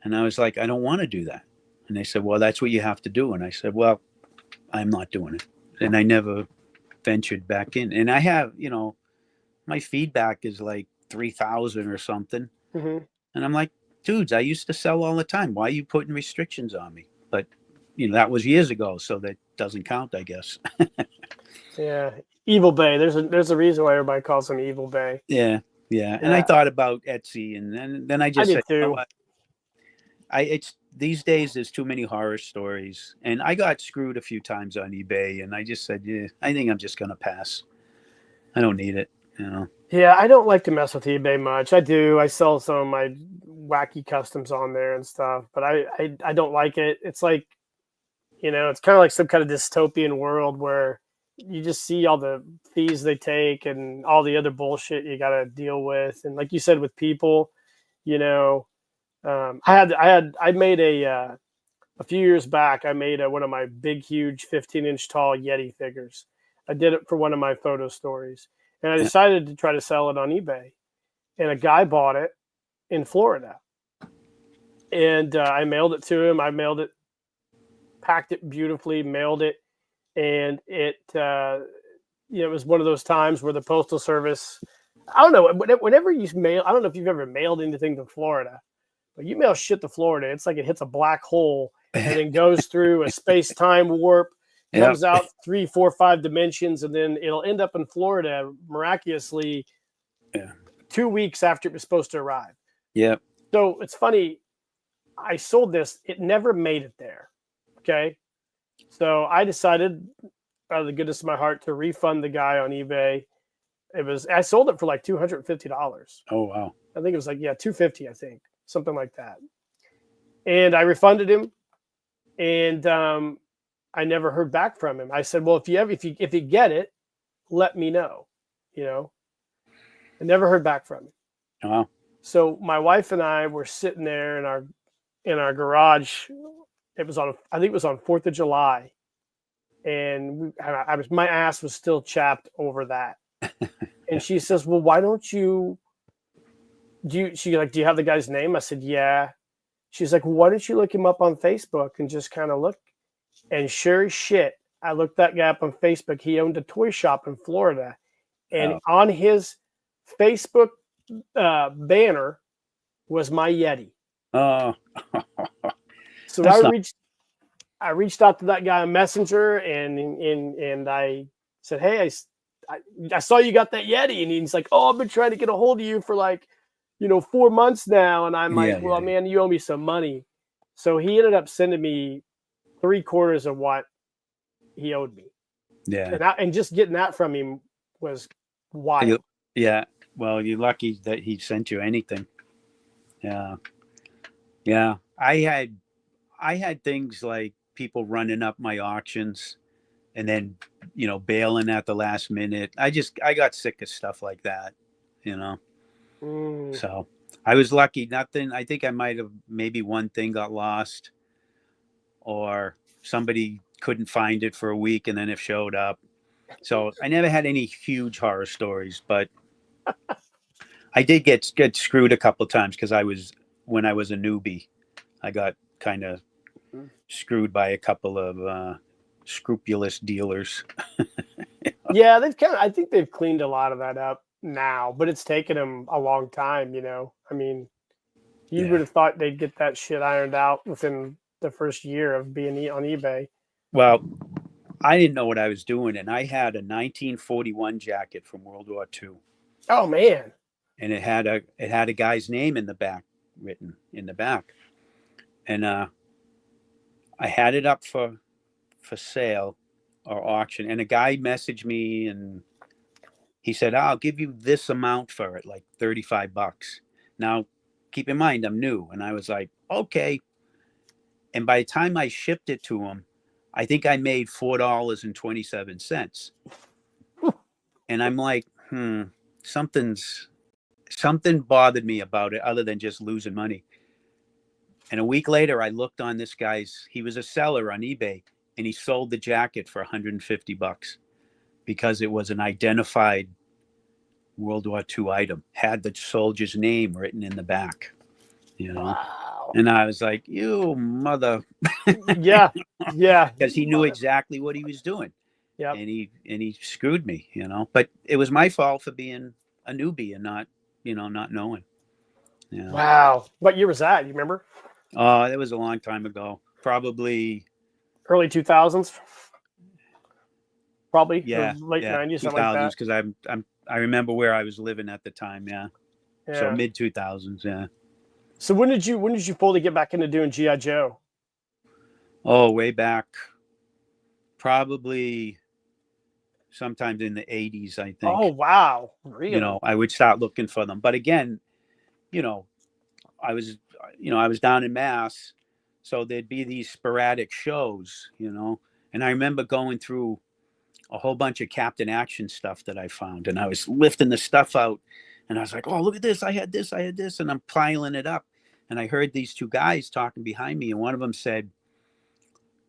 And I was like, I don't want to do that. And they said, well, that's what you have to do. And I said, well, I'm not doing it. And I never ventured back in. And I have, my feedback is like 3,000 or something. Mm-hmm. And I'm like, dudes, I used to sell all the time. Why are you putting restrictions on me? But, that was years ago, so that doesn't count, I guess. Yeah, Evil Bay. There's a reason why everybody calls him Evil Bay. Yeah, yeah. And I Yeah, thought about Etsy, and then I I just did said, you know too. what? It's these days there's too many horror stories, and I got screwed a few times on eBay, and I just said, yeah, I think I'm just gonna pass. I don't need it. Yeah, I don't like to mess with eBay much. I do. I sell some of my wacky customs on there and stuff, but I don't like it. It's like, it's kind of like some kind of dystopian world where you just see all the fees they take and all the other bullshit you got to deal with. And like you said, with people, you know, I made a few years back, I made one of my big, huge 15-inch tall Yeti figures. I did it for one of my photo stories, and I Yeah. decided to try to sell it on eBay. And a guy bought it in Florida, and I mailed it to him. I mailed it, packed it beautifully, mailed it, and it was one of those times where the postal service. I don't know. Whenever you mail, I don't know if you've ever mailed anything to Florida, but you mail shit to Florida, it's like it hits a black hole and then goes through a space-time warp, Yep. comes out 3, 4, 5 dimensions, and then it'll end up in Florida miraculously Yeah. 2 weeks after it was supposed to arrive. Yep. So it's funny. I sold this. It never made it there. Okay. So I decided, out of the goodness of my heart, to refund the guy on eBay. I sold it for like $250. Oh wow. I think it was like, yeah, $250, I think. Something like that. And I refunded him, and I never heard back from him. I said, well, if you get it, let me know. I never heard back from him. Wow. So my wife and I were sitting there in our garage. I think it was on 4th of July, and my ass was still chapped over that. And she says, well, why don't you do you have the guy's name? I said, yeah. She's like, well, why don't you look him up on Facebook and just kind of look? And sure as shit, I looked that guy up on Facebook. He owned a toy shop in Florida, and on his Facebook banner was my Yeti. Oh. So I reached out to that guy on Messenger, and I said, hey, I saw you got that Yeti, and he's like, oh, I've been trying to get a hold of you for like 4 months now. And I'm like, well, man, you owe me some money. So he ended up sending me 3/4 of what he owed me. Yeah. And just getting that from him was wild. Yeah. Well, you're lucky that he sent you anything. Yeah. Yeah. I had things like people running up my auctions and then, bailing at the last minute. I got sick of stuff like that. So I was lucky. Nothing. I think I might have maybe one thing got lost, or somebody couldn't find it for a week and then it showed up. So I never had any huge horror stories, but I did get screwed a couple of times because when I was a newbie, I got kind of screwed by a couple of scrupulous dealers. Yeah, I think they've cleaned a lot of that up now, but it's taken them a long time. I mean, you would have thought they'd get that shit ironed out within the first year of being on eBay. Well, I didn't know what I was doing, and I had a 1941 jacket from World War II. Oh man! And it had a guy's name in the back, written in the back, and I had it up for sale or auction, and a guy messaged me and he said, I'll give you this amount for it, like $35. Now, keep in mind, I'm new. And I was like, okay. And by the time I shipped it to him, I think I made $4.27. And I'm like, something bothered me about it other than just losing money. And a week later, I looked on this he was a seller on eBay, and he sold the jacket for $150 because it was an identified World War II item, had the soldier's name written in the back, Wow. And I was like, you mother. Yeah. Because he knew exactly what he was doing. Yeah. And he screwed me, but it was my fault for being a newbie and not knowing. Yeah. Wow. What year was that? You remember? It was a long time ago. Probably, Early 2000s? Probably. Or yeah, late yeah, 90s, something like 2000s, that. because I remember where I was living at the time. Yeah. So Yeah. mid 2000s. Yeah. So when did you fully get back into doing G.I. Joe? Oh, way back, probably sometimes in the 80s, I Oh, think. wow. Really? I would start looking for them. But again, you know, I was, I was down in Mass, so there'd be these sporadic shows. And I remember going through a whole bunch of Captain Action stuff that I found, and I was lifting the stuff out, and I was like, "Oh, look at this! I had this, and I'm piling it up." And I heard these two guys talking behind me, and one of them said,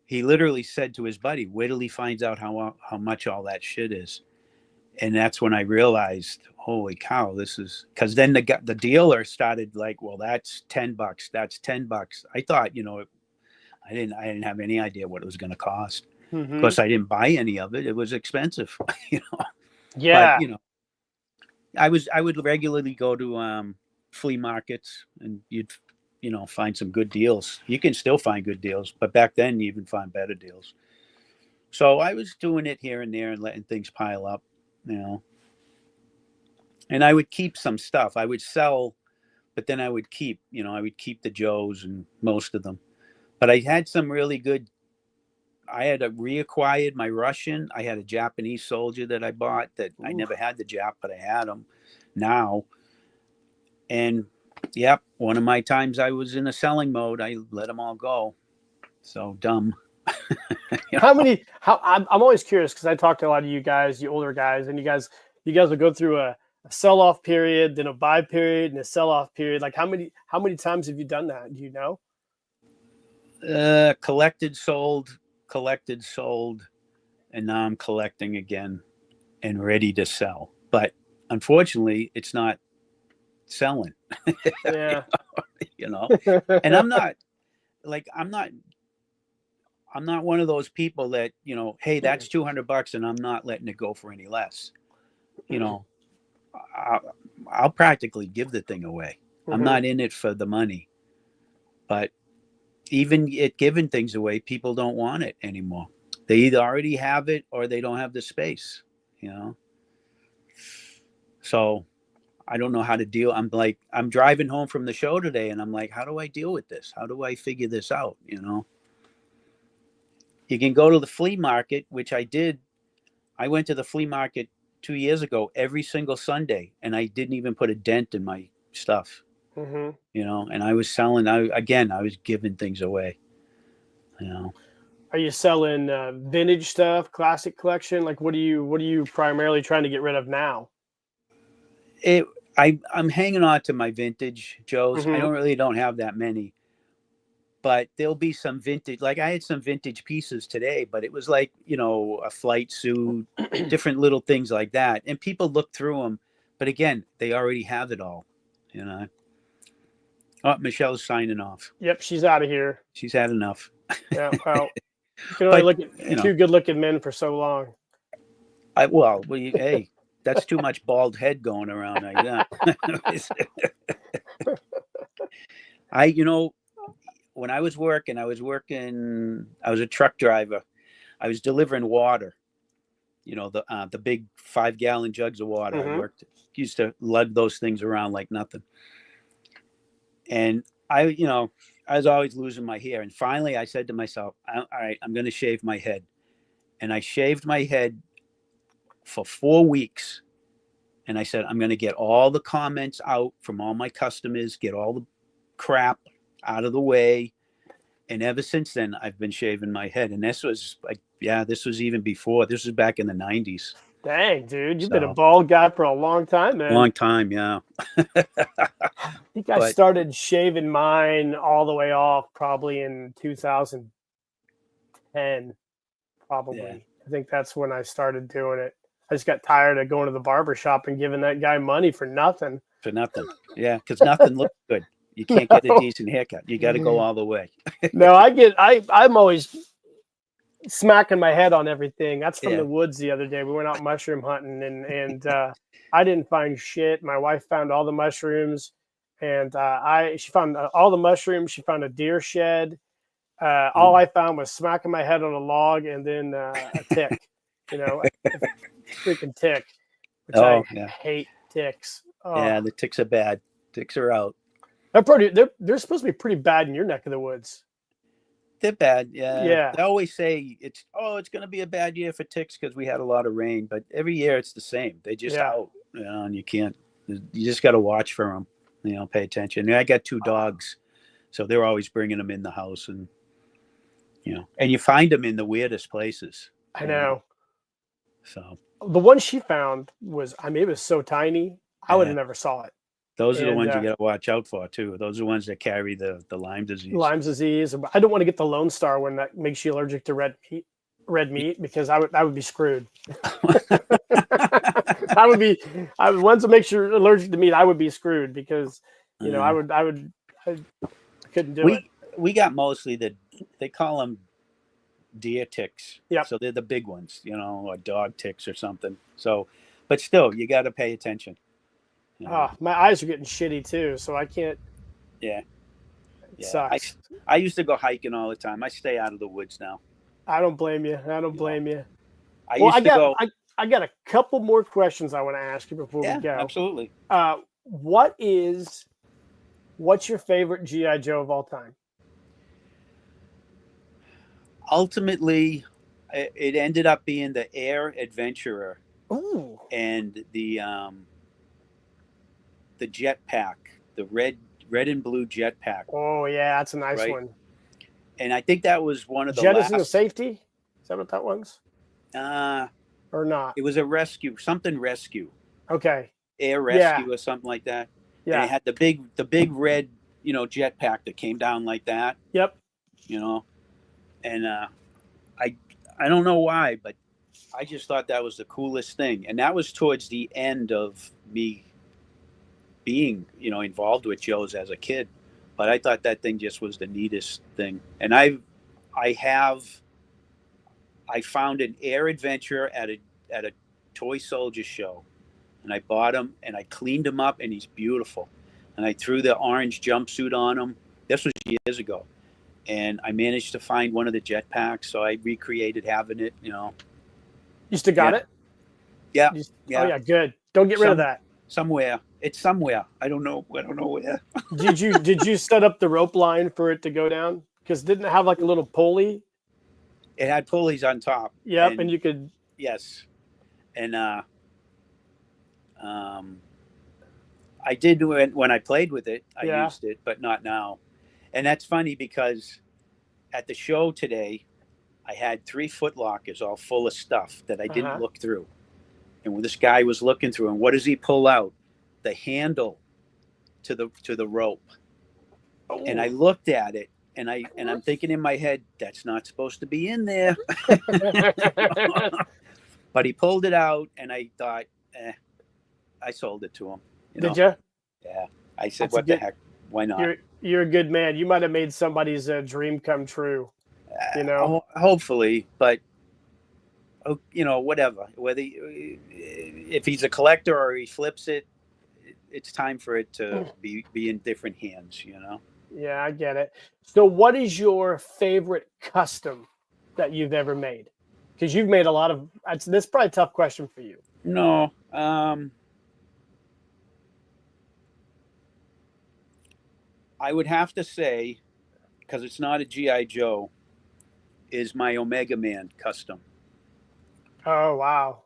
he literally said to his buddy, "Wait till he finds out how much all that shit is." And that's when I realized, holy cow, this is, because then the dealer started like, well, that's $10, that's $10. I thought, I didn't have any idea what it was going to cost. Of Mm-hmm. course, I didn't buy any of it. It was expensive, you know. But Yeah. I would regularly go to flea markets, and you'd find some good deals. You can still find good deals, but back then you even find better deals. So I was doing it here and there and letting things pile up, you know. And I would keep some stuff. I would sell, but then I would keep the Joes and most of them. But I had some really good. I had reacquired my Russian. I had a Japanese soldier that I bought that I Ooh. never had the Jap, but I had them now. And yep, one of my times I was in a selling mode, I let them all go. So dumb. How many? How I'm always curious because I talk to a lot of you guys, you older guys, and you guys will go through a sell off period, then a buy period, and a sell off period. Like how many times have you done that? Do you know? Collected, sold, and now I'm collecting again and ready to sell. But unfortunately, it's not selling. Yeah. you know. And I'm not like I'm not one of those people that hey, that's $200 and I'm not letting it go for any less. You know, I'll practically give the thing away. I'm Mm-hmm. not in it for the money, but even it giving things away, people don't want it anymore. They either already have it or they don't have the space. You know, so I don't know how to deal. I'm driving home from the show today, and I'm like, how do I deal with this? How do I figure this out? You can go to the flea market, which I did. I went to the flea market 2 years ago every single Sunday, and I didn't even put a dent in my stuff. Mm-hmm. And I was selling. I was giving things away. You know, Are you selling vintage stuff, classic collection? Like what are you primarily trying to get rid of now? it. I'm hanging on to my vintage Joes. I Mm-hmm. don't have that many, but there'll be some vintage. Like I had some vintage pieces today, but it was like a flight suit, different little things like that, and people look through them. But again, they already have it all. You know. Oh, Michelle's signing off. Yep, she's out of here. She's had enough. Yeah, well, you can only But look at two good-looking men for so long. hey, that's too much bald head going around like that. I, when I was working, I was a truck driver. I was delivering water. The big 5-gallon jugs of water. Mm-hmm. Used to lug those things around like nothing. And I was always losing my hair. And finally, I said to myself, "All right, I'm going to shave my head." And I shaved my head for 4 weeks. And I said, I'm going to get all the comments out from all my customers, get all the crap out of the way. And ever since then, I've been shaving my head. And this was this was even before. This was back in the 90s. Dang, dude, you've been a So, bald guy for a long time, man. long time, yeah. I think I But started shaving mine all the way off probably in 2010, probably. yeah, I think that's when I started doing it. I just got tired of going to the barber shop and giving that guy money for nothing. for nothing. Yeah, because nothing looks good. You can't get a decent haircut. You got to go all the way. No, I'm always smacking my head on everything. That's from Yeah. the woods the other day. We went out mushroom hunting and I didn't find shit. My wife found all the mushrooms. and she found all the mushrooms. She found a deer shed. All I found was smacking my head on a log and then a tick. A freaking tick, which I Yeah. hate ticks. Oh. Yeah, the ticks are bad. Ticks are out. They're supposed to be pretty bad in your neck of the woods. They're bad. Yeah. Yeah. They always say it's going to be a bad year for ticks because we had a lot of rain, but every year it's the same. They just out, and you just got to watch for them, pay attention. And I got 2 dogs, so they're always bringing them in the house, and and you find them in the weirdest places. I know. So the one she found it was so tiny, I would have never saw it. Those are the ones you got to watch out for too. Those are the ones that carry the Lyme disease. Lyme disease. I don't want to get the Lone Star one that makes you allergic to red meat because I would be screwed. Once it makes you allergic to meat, I would be screwed because I couldn't do it. We got mostly they call them deer ticks. Yeah. So they're the big ones, or dog ticks or something. So, but still, you got to pay attention. My eyes are getting shitty too, so I can't. Yeah. It sucks. I used to go hiking all the time. I stay out of the woods now. I don't blame you. I got a couple more questions I want to ask you before we go. Absolutely. What's your favorite G.I. Joe of all time? Ultimately, it ended up being the Air Adventurer. Ooh. And the jetpack, the red and blue jetpack. Oh yeah, that's a nice one. And I think that was one of the Jettison of Safety. Is that what that was? Or not? It was a rescue, something rescue. Okay. Air rescue or something like that. Yeah. And it had the big red, jetpack that came down like that. Yep. And I don't know why, but I just thought that was the coolest thing. And that was towards the end of me being, involved with Joe's as a kid. But I thought that thing just was the neatest thing. And I found an Air Adventure at a toy soldier show, and I bought him and I cleaned him up, and he's beautiful. And I threw the orange jumpsuit on him. This was years ago, and I managed to find one of the jetpacks, so I recreated having it. You still got it? Yeah. Oh yeah, good. Don't get rid of that. Somewhere. It's somewhere. I don't know where. Did you set up the rope line for it to go down? Because didn't it have like a little pulley? It had pulleys on top. Yep, and you could. Yes, and I did when I played with it. I used it, but not now. And that's funny because at the show today, I had 3 foot lockers all full of stuff that I didn't look through. And when this guy was looking through, and what does he pull out? The handle to the rope. Oh. And I looked at it, and I'm thinking in my head, that's not supposed to be in there. But he pulled it out, and I thought, I sold it to him. Did you? Yeah. I said, what the heck? Why not? You're a good man. You might have made somebody's dream come true. Hopefully, but whatever. Whether if he's a collector or he flips it, it's time for it to be in different hands. Yeah, I get it. So, what is your favorite custom that you've ever made? Because you've made a lot of. This is probably a tough question for you. No. I would have to say, because it's not a G.I. Joe, is my Omega Man custom. Oh, wow.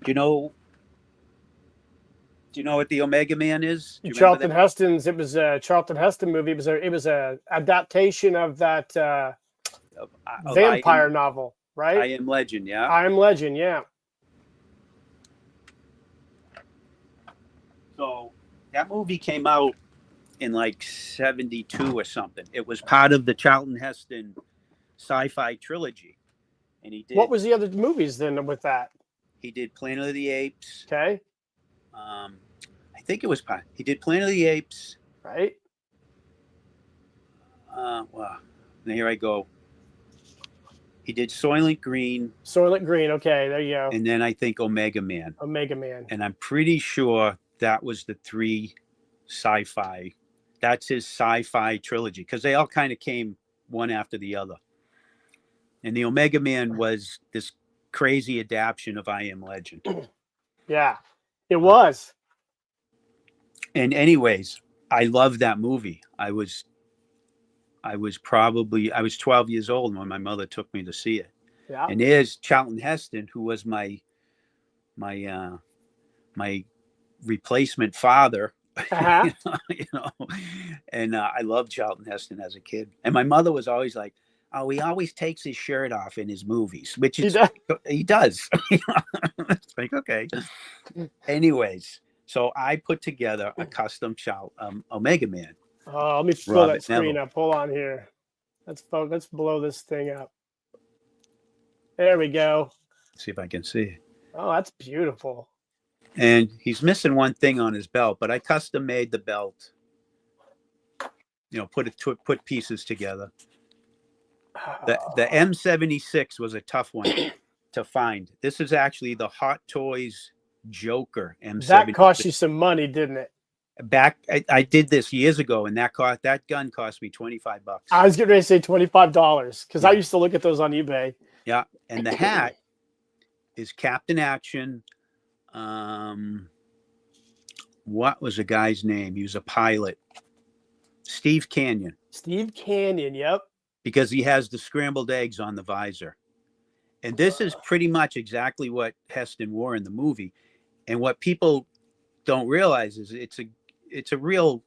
Do you know what the Omega Man is? Charlton Heston's. It was a Charlton Heston movie. It was a adaptation of that vampire novel, right? I Am Legend, yeah. I Am Legend, yeah. So that movie came out in like 72 or something. It was part of the Charlton Heston sci-fi trilogy. And he did. What was the other movies then with that? He did Planet of the Apes. Okay. I think it was part. He did Planet of the Apes. Right. Well, here I go. He did Soylent Green. Soylent Green. Okay, there you go. And then I think Omega Man. Omega Man. And I'm pretty sure that was the 3 sci-fi. That's his sci-fi trilogy, because they all kind of came one after the other. And the Omega Man was this crazy adaptation of I Am Legend. Yeah, it was. And anyways, I loved that movie. I was 12 years old when my mother took me to see it. Yeah. And there's Charlton Heston, who was my my replacement father. Uh-huh. And I loved Charlton Heston as a kid. And my mother was always like, "Oh, he always takes his shirt off in his movies," which is he does. It's like, okay. Anyways, so I put together a custom Omega Man. Oh, let me pull that screen up. Hold on here. Let's blow this thing up. There we go. Let's see if I can see it. Oh, that's beautiful. And he's missing one thing on his belt, but I custom made the belt. Put pieces together. The M76 was a tough one to find. This is actually the Hot Toys Joker M76. That cost you some money, didn't it? I did this years ago, and that gun cost me $25. I was getting ready to say $25 because I used to look at those on eBay. Yeah, and the hat is Captain Action. What was the guy's name? He was a pilot. Steve Canyon. Steve Canyon, yep. Because he has the scrambled eggs on the visor. And this is pretty much exactly what Heston wore in the movie. And what people don't realize is it's a real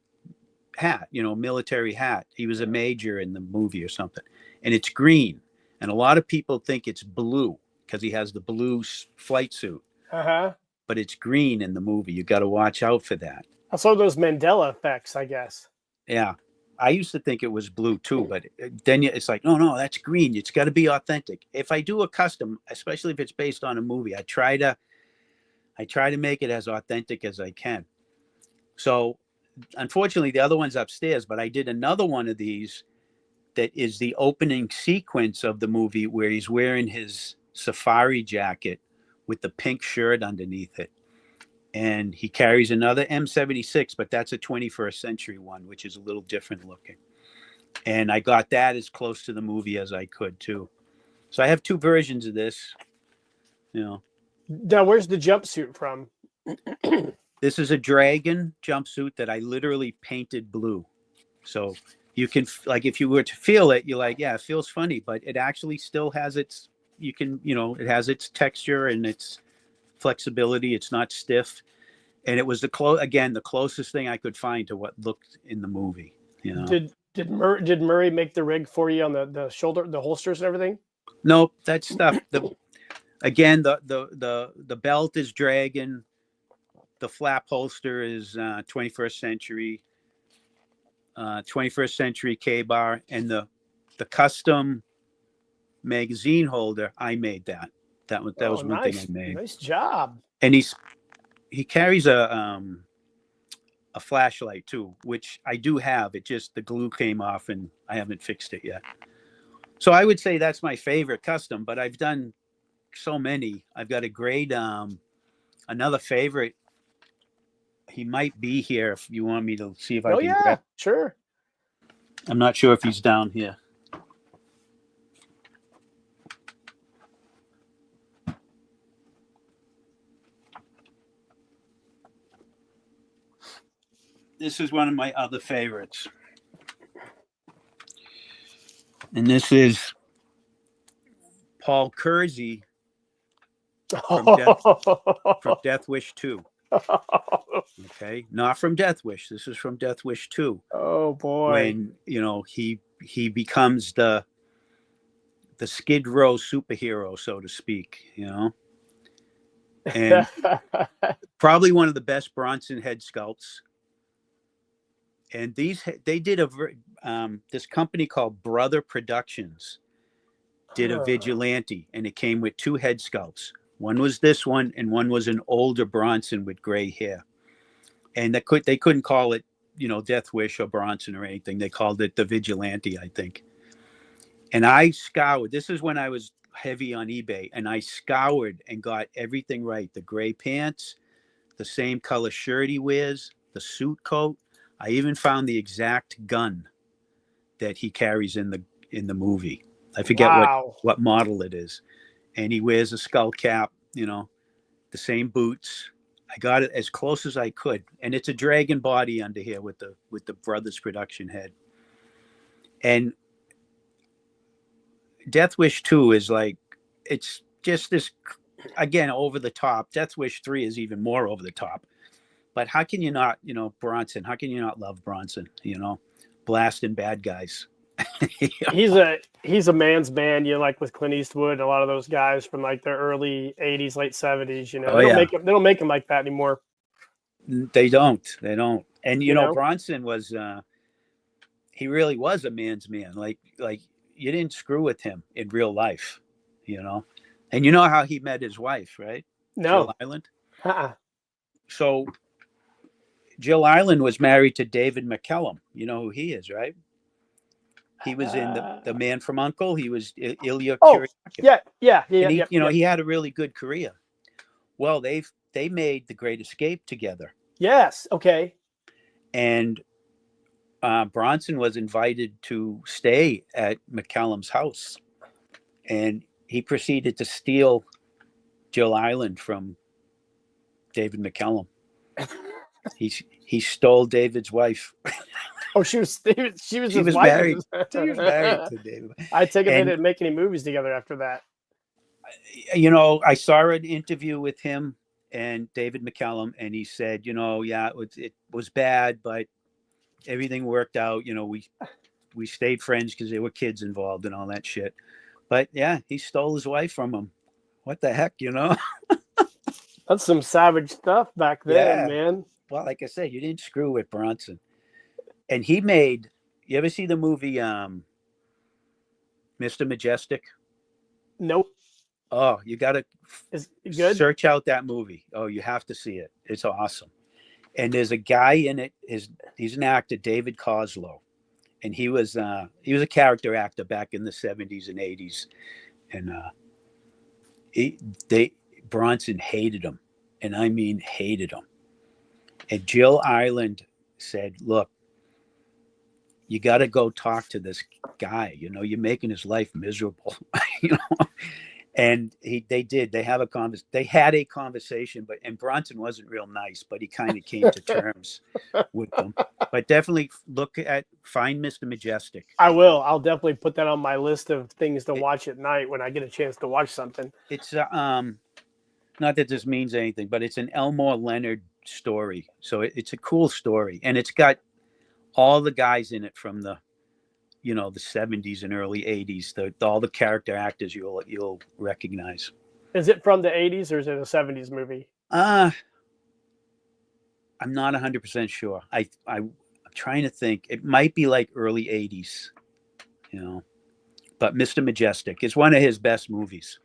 hat, military hat. He was a major in the movie or something. And it's green. And a lot of people think it's blue because he has the blue flight suit. Uh-huh. But it's green in the movie. You got to watch out for that. I saw those Mandela effects, I guess. Yeah. I used to think it was blue too, but then it's like, no, that's green. It's got to be authentic. If I do a custom, especially if it's based on a movie, I try to make it as authentic as I can. So unfortunately, the other one's upstairs, but I did another one of these that is the opening sequence of the movie where he's wearing his safari jacket with the pink shirt underneath it. And he carries another M76, but that's a 21st century one, which is a little different looking. And I got that as close to the movie as I could too. So I have two versions of this. Now, where's the jumpsuit from? This is a dragon jumpsuit that I literally painted blue. So you can, like, if you were to feel it, you're like, yeah, it feels funny, but it actually still has its, it has its texture and its flexibility. It's not stiff. And it was the closest thing I could find to what looked in the movie. Did Murray make the rig for you on the shoulder, the holsters and everything? Nope, that stuff. The belt is dragon. The flap holster is 21st century. 21st century K-bar, and the custom magazine holder, I made that. That was one thing I made. Nice job. And he carries a flashlight too, which I do have. It just, the glue came off and I haven't fixed it yet. So I would say that's my favorite custom, but I've done so many. I've got a great another favorite. He might be here if you want me to see if I can grab. Sure. I'm not sure if he's down here. This is one of my other favorites. And this is Paul Kersey from Death Wish 2. Okay, not from Death Wish. This is from Death Wish 2. Oh boy! When he becomes the Skid Row superhero, so to speak. And probably one of the best Bronson head sculpts. And they did this company called Brother Productions did a vigilante, and it came with two head sculpts. One was this one, and one was an older Bronson with gray hair. And they couldn't call it, Death Wish or Bronson or anything. They called it the Vigilante, I think. And I scoured. This is when I was heavy on eBay, and I scoured and got everything right. The gray pants, the same color shirt he wears, the suit coat. I even found the exact gun that he carries in the movie. I forget Wow. what model it is. And he wears a skull cap, you know, the same boots. I got it as close as I could, and it's a dragon body under here with the Brothers production head. And Death Wish 2 is like, it's just this, again, over the top. Death Wish 3 is even more over the top. But how can you not, you know, Bronson? How can you not love Bronson? You know, blasting bad guys. He's a man's man, you know, like with Clint Eastwood and a lot of those guys from like the early 80s, late 70s, you know. Oh, They don't yeah. make him like that anymore. They don't. And you know, know? Bronson was he really was a man's man. Like you didn't screw with him in real life, you know. And you know how he met his wife, right? No. Jill Island. Uh-uh. So Jill Island was married to David McCallum. You know who he is, right? He was in the Man from U.N.C.L.E. He was Ilya Kuryakov. Yeah. And he, you know, he had a really good career. Well, they made The Great Escape together. Yes. Okay. And Bronson was invited to stay at McCallum's house, and he proceeded to steal Jill Island from David McCallum. He stole David's wife. Oh, she was married. She was married to David. I take it they didn't make any movies together after that. You know, I saw an interview with him and David McCallum, and he said, you know, yeah, it was bad, but everything worked out. You know, we stayed friends because there were kids involved and all that shit. But yeah, he stole his wife from him. What the heck, you know? That's some savage stuff back then, man. Well, like I said, you didn't screw with Bronson. And he made, you ever see the movie Mr. Majestic? Nope. Oh, you got to search out that movie. Oh, you have to see it. It's awesome. And there's a guy in it. He's an actor, David Coslow, and he was a character actor back in the 70s and 80s. And Bronson hated him, and I mean hated him. And Jill Island said, "Look, you got to go talk to this guy. You know, you're making his life miserable." You know. And they did. They had a conversation, and Bronson wasn't real nice, but he kind of came to terms with them. But definitely find Mr. Majestic. I will. I'll definitely put that on my list of things to watch at night when I get a chance to watch something. It's not that this means anything, but it's an Elmore Leonard story. So it's a cool story, and it's got all the guys in it from the 70s and early 80s, all the character actors you'll recognize. Is it from the 80s or is it a 70s movie? I'm not 100% sure. I'm trying to think. It might be like early 80s, you know. But Mr. Majestic is one of his best movies.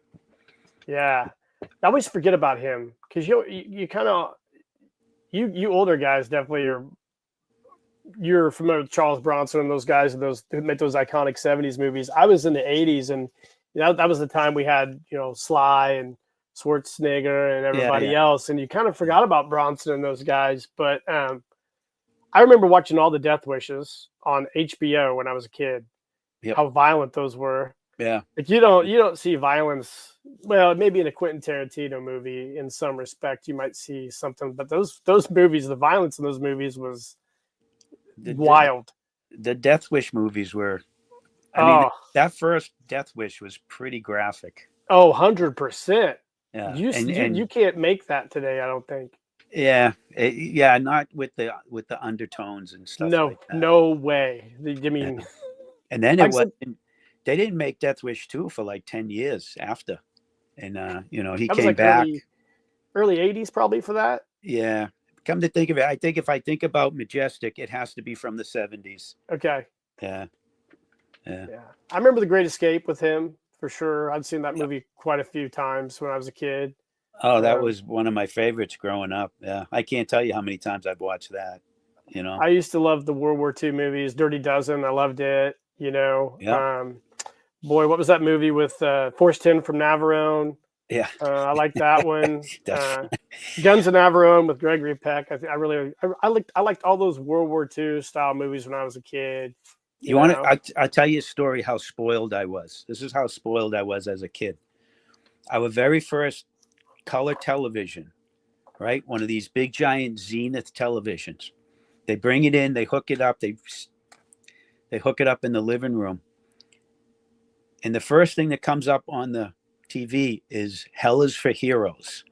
Yeah. I always forget about him because you kind of you older guys definitely are. You're familiar with Charles Bronson and those guys who made those iconic 70s movies. I was in the 80s, and that was the time we had, Sly and Schwarzenegger and everybody else. And you kind of forgot about Bronson and those guys. But I remember watching all the Death Wishes on HBO when I was a kid. Yep. How violent those were. Yeah. Like you don't see violence. Well, maybe in a Quentin Tarantino movie in some respect, you might see something, but those movies, the violence in those movies was wild. The Death Wish movies were, I mean, that first Death Wish was pretty graphic. Oh, 100%. Yeah. You can't make that today, I don't think. Yeah. Not with the undertones and stuff like that. No way. I mean, and then they didn't make Death Wish 2 for like 10 years after. And he came back early 80s probably for that. Yeah. Come to think of it, I think if I think about Majestic, it has to be from the 70s. Okay. Yeah. I remember The Great Escape with him for sure. I've seen that movie quite a few times when I was a kid. Oh, that was one of my favorites growing up. Yeah. I can't tell you how many times I've watched that. I used to love the World War II movies. Dirty Dozen. I loved it. Yeah. Boy, what was that movie with Forrest Tim from Navarone? Yeah. I like that one. That's Guns of Navarone with Gregory Peck. I liked all those World War II style movies when I was a kid. You you want know, to? I'll tell you a story how spoiled I was. This is how spoiled I was as a kid. Our very first color television, right? One of these big giant Zenith televisions. They bring it in, they hook it up, they hook it up in the living room, and the first thing that comes up on the TV is "Hell Is for Heroes,"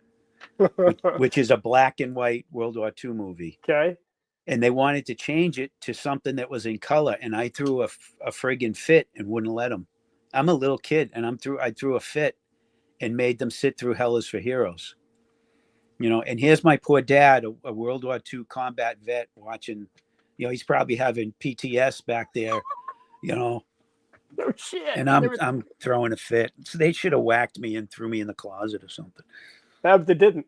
which is a black and white World War II movie. okay. And they wanted to change it to something that was in color, and I threw a friggin' fit and wouldn't let them. I'm a little kid, and I threw a fit and made them sit through "Hell Is for Heroes." And here's my poor dad, a World War II combat vet, watching. He's probably having PTS back there. You know, No shit. and I'm throwing a fit. So they should have whacked me and threw me in the closet or something. But they didn't.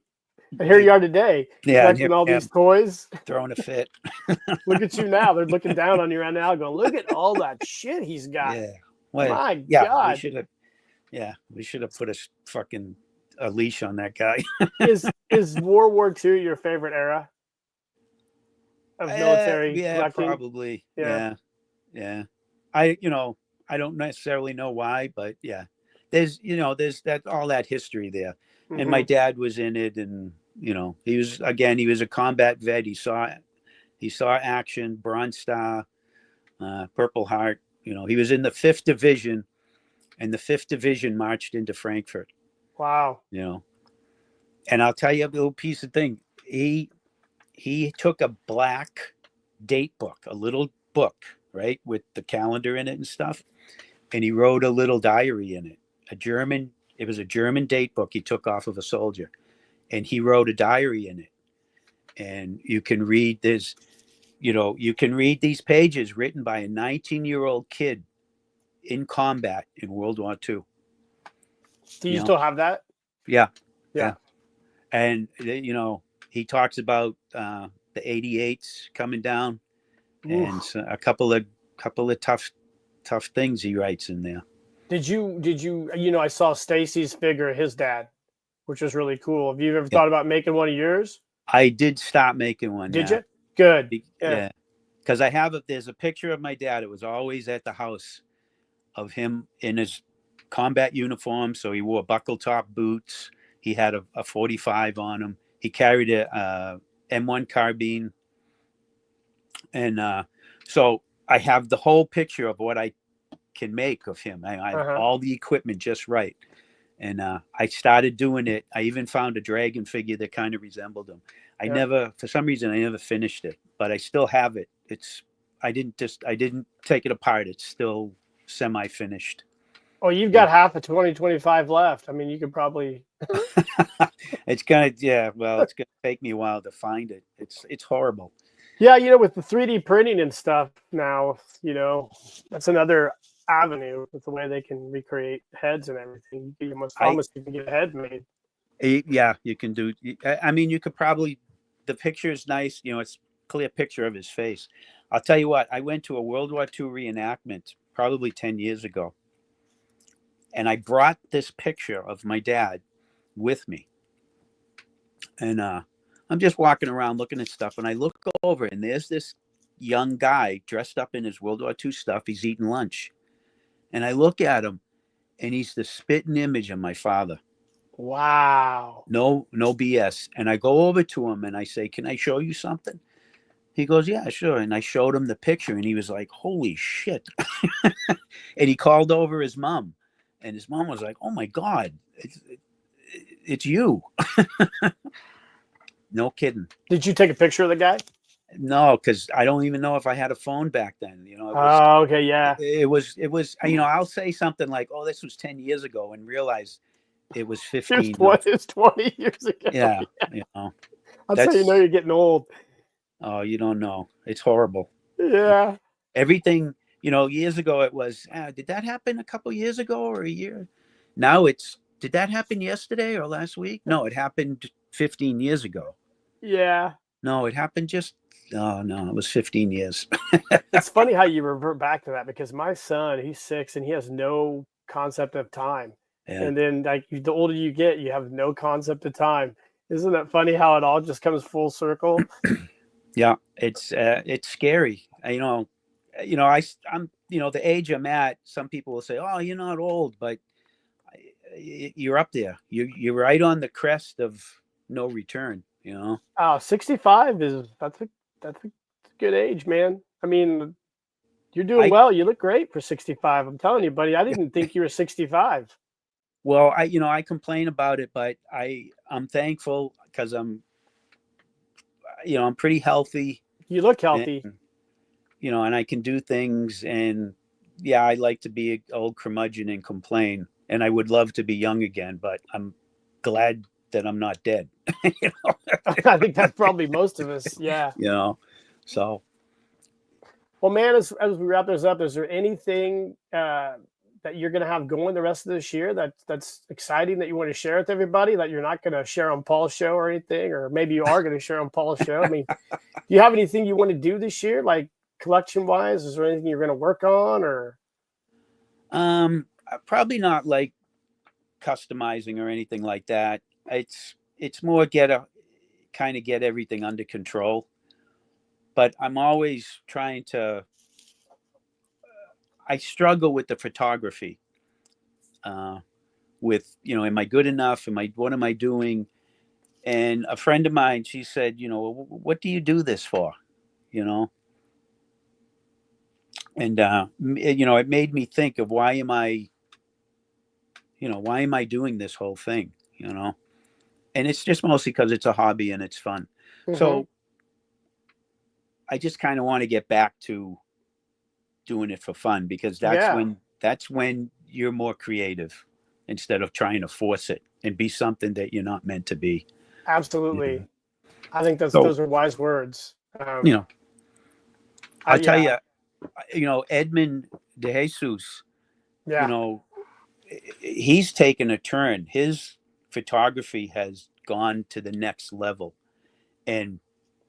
And here you are today, Yeah, collecting all these toys. throwing a fit. Look at you now. They're looking down on you right now, going, "Look at all that shit he's got." Yeah. Well, My yeah, God. we should have put a leash on that guy. Is World War II your favorite era of military Yeah, collecting? probably. Yeah. I don't necessarily know why, but yeah, there's that all that history there. Mm-hmm. And my dad was in it, and he was a combat vet. He saw action, Bronze Star, Purple Heart. He was in the 5th Division, and the 5th Division marched into Frankfurt. Wow. And I'll tell you a little piece of thing. He took a black date book, a little book, right, with the calendar in it and stuff, and he wrote a little diary in it. It was a German date book he took off of a soldier, and he wrote a diary in it. And you can read this, you can read these pages written by a 19-year-old kid in combat in World War II. Do you still have that? Yeah. And he talks about the 88s coming down. Oof. And so a couple of tough things he writes in there. Did you I saw Stacy's figure of his dad, which was really cool. Have you ever thought about making one of yours? I did stop making one. Did you? Good. Yeah. Because there's a picture of my dad. It was always at the house of him in his combat uniform. So he wore buckle top boots. He had a 45 on him. He carried a M1 carbine. And so I have the whole picture of what I can make of him. I have all the equipment just right. And I started doing it. I even found a dragon figure that kind of resembled him. For some reason, I never finished it, but I still have it. I didn't take it apart. It's still semi-finished. Oh, you've got half of 2025 left. I mean, you could probably. It's gonna take me a while to find it. It's horrible. Yeah, with the 3D printing and stuff now, that's another avenue with the way they can recreate heads and everything. You must almost even get a head made. Yeah, you can do. I mean, you could probably. The picture is nice. It's a clear picture of his face. I'll tell you what. I went to a World War II reenactment probably 10 years ago, and I brought this picture of my dad with me. And I'm just walking around looking at stuff, and I look over, and there's this young guy dressed up in his World War II stuff. He's eating lunch, and I look at him, and he's the spitting image of my father. Wow. No BS. And I go over to him and I say, "Can I show you something?" He goes, "Yeah, sure." And I showed him the picture, and he was like, "Holy shit." And he called over his mom, and his mom was like, "Oh my God, it's you." No kidding. Did you take a picture of the guy? No, because I don't even know if I had a phone back then. Okay, yeah. It was. I'll say something like, "Oh, this was 10 years ago," and realize it was 15. It's 20 years ago. Yeah. That's how you're getting old. Oh, you don't know. It's horrible. Yeah. Everything, years ago it was, did that happen a couple years ago or a year? Now did that happen yesterday or last week? No, it happened 15 years ago. Yeah. No, it happened it was 15 years. It's funny how you revert back to that, because my son, he's 6 and he has no concept of time. Yeah. And then like the older you get, you have no concept of time. Isn't that funny how it all just comes full circle? Yeah, it's scary. I'm the age I'm at. Some people will say, "Oh, you're not old," but you're up there. You're right on the crest of no return. You know. 65 that's a good age, man. I mean, you're doing I well. You look great for 65. I'm telling you, buddy. I didn't think you were 65. Well, I complain about it, but I'm thankful because I'm pretty healthy, You look and healthy. and I can do things, and yeah, I like to be an old curmudgeon and complain, and I would love to be young again, but I'm glad that I'm not dead. you know, I think that's probably most of us. Yeah. you know, so Well, man, as we wrap this up, is there anything that you're going to have going the rest of this year that's exciting that you want to share with everybody that you're not going to share on Paul's show or anything, or maybe you are going to share on Paul's show? I mean, do you have anything you want to do this year, like collection wise? Is there anything you're going to work on, or? probably not like customizing or anything like that. It's more kind of get everything under control, but I'm always trying to. I struggle with the photography. With am I good enough? What am I doing? And a friend of mine, she said, what do you do this for? You know, and it made me think of why am I doing this whole thing? And it's just mostly because it's a hobby and it's fun. Mm-hmm. So I just kind of want to get back to doing it for fun, because that's when you're more creative instead of trying to force it and be something that you're not meant to be. Absolutely. I think those are wise words. I'll tell you, Edmund De Jesus, yeah. He's taken a turn. His photography has gone to the next level, and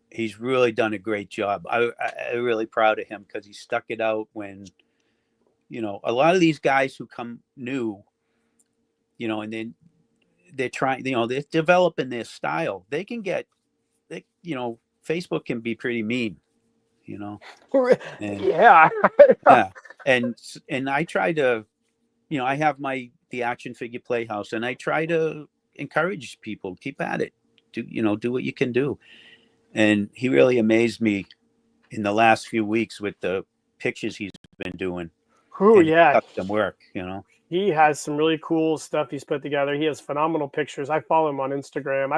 he's really done a great job. I'm really proud of him because he stuck it out when, a lot of these guys who come new, and then they're trying, they're developing their style. They can Facebook can be pretty mean, and yeah. yeah. And I try to, I have the Action Figure Playhouse, and I try to encourage people, keep at it, do what you can do. And he really amazed me in the last few weeks with the pictures he's been doing. Oh, and yeah. Custom work, He has some really cool stuff he's put together. He has phenomenal pictures. I follow him on Instagram.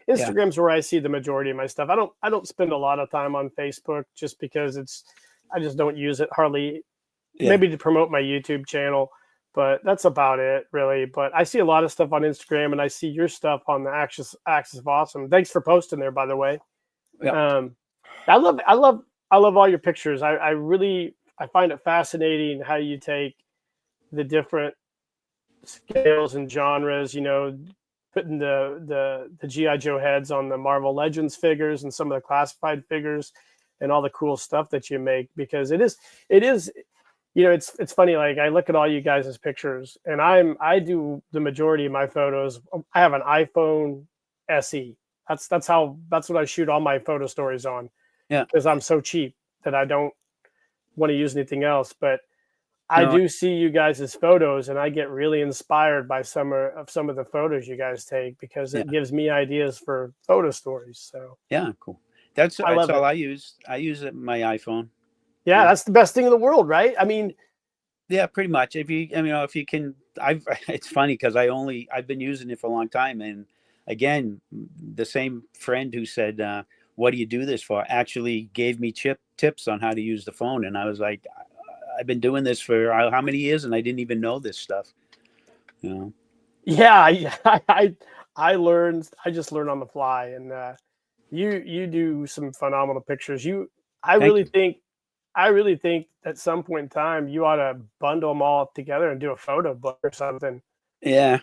Instagram's where I see the majority of my stuff. I don't spend a lot of time on Facebook just because I just don't use it hardly. Maybe to promote my YouTube channel, but that's about it, really. But I see a lot of stuff on Instagram, and I see your stuff on the Axis of Awesome. Thanks for posting there, by the way. Yeah. I love all your pictures. I find it fascinating how you take the different scales and genres, putting the G.I. Joe heads on the Marvel Legends figures and some of the classified figures and all the cool stuff that you make, because it is it's funny. Like, I look at all you guys' pictures, and I do the majority of my photos. I have an iPhone SE. That's what I shoot all my photo stories on. Yeah. Because I'm so cheap that I don't want to use anything else. But I do see you guys' photos, and I get really inspired by some of the photos you guys take, because it gives me ideas for photo stories. So yeah, cool. That's all I use. I use my iPhone. Yeah, that's the best thing in the world, right? I mean, yeah, pretty much. If you can, it's funny because I've been using it for a long time, and again, the same friend who said, "What do you do this for?" actually gave me tips on how to use the phone, and I was like, I've been doing this for how many years, and I didn't even know this stuff. Yeah, I learned. I just learned on the fly, and you do some phenomenal pictures. I really think at some point in time you ought to bundle them all together and do a photo book or something. Yeah,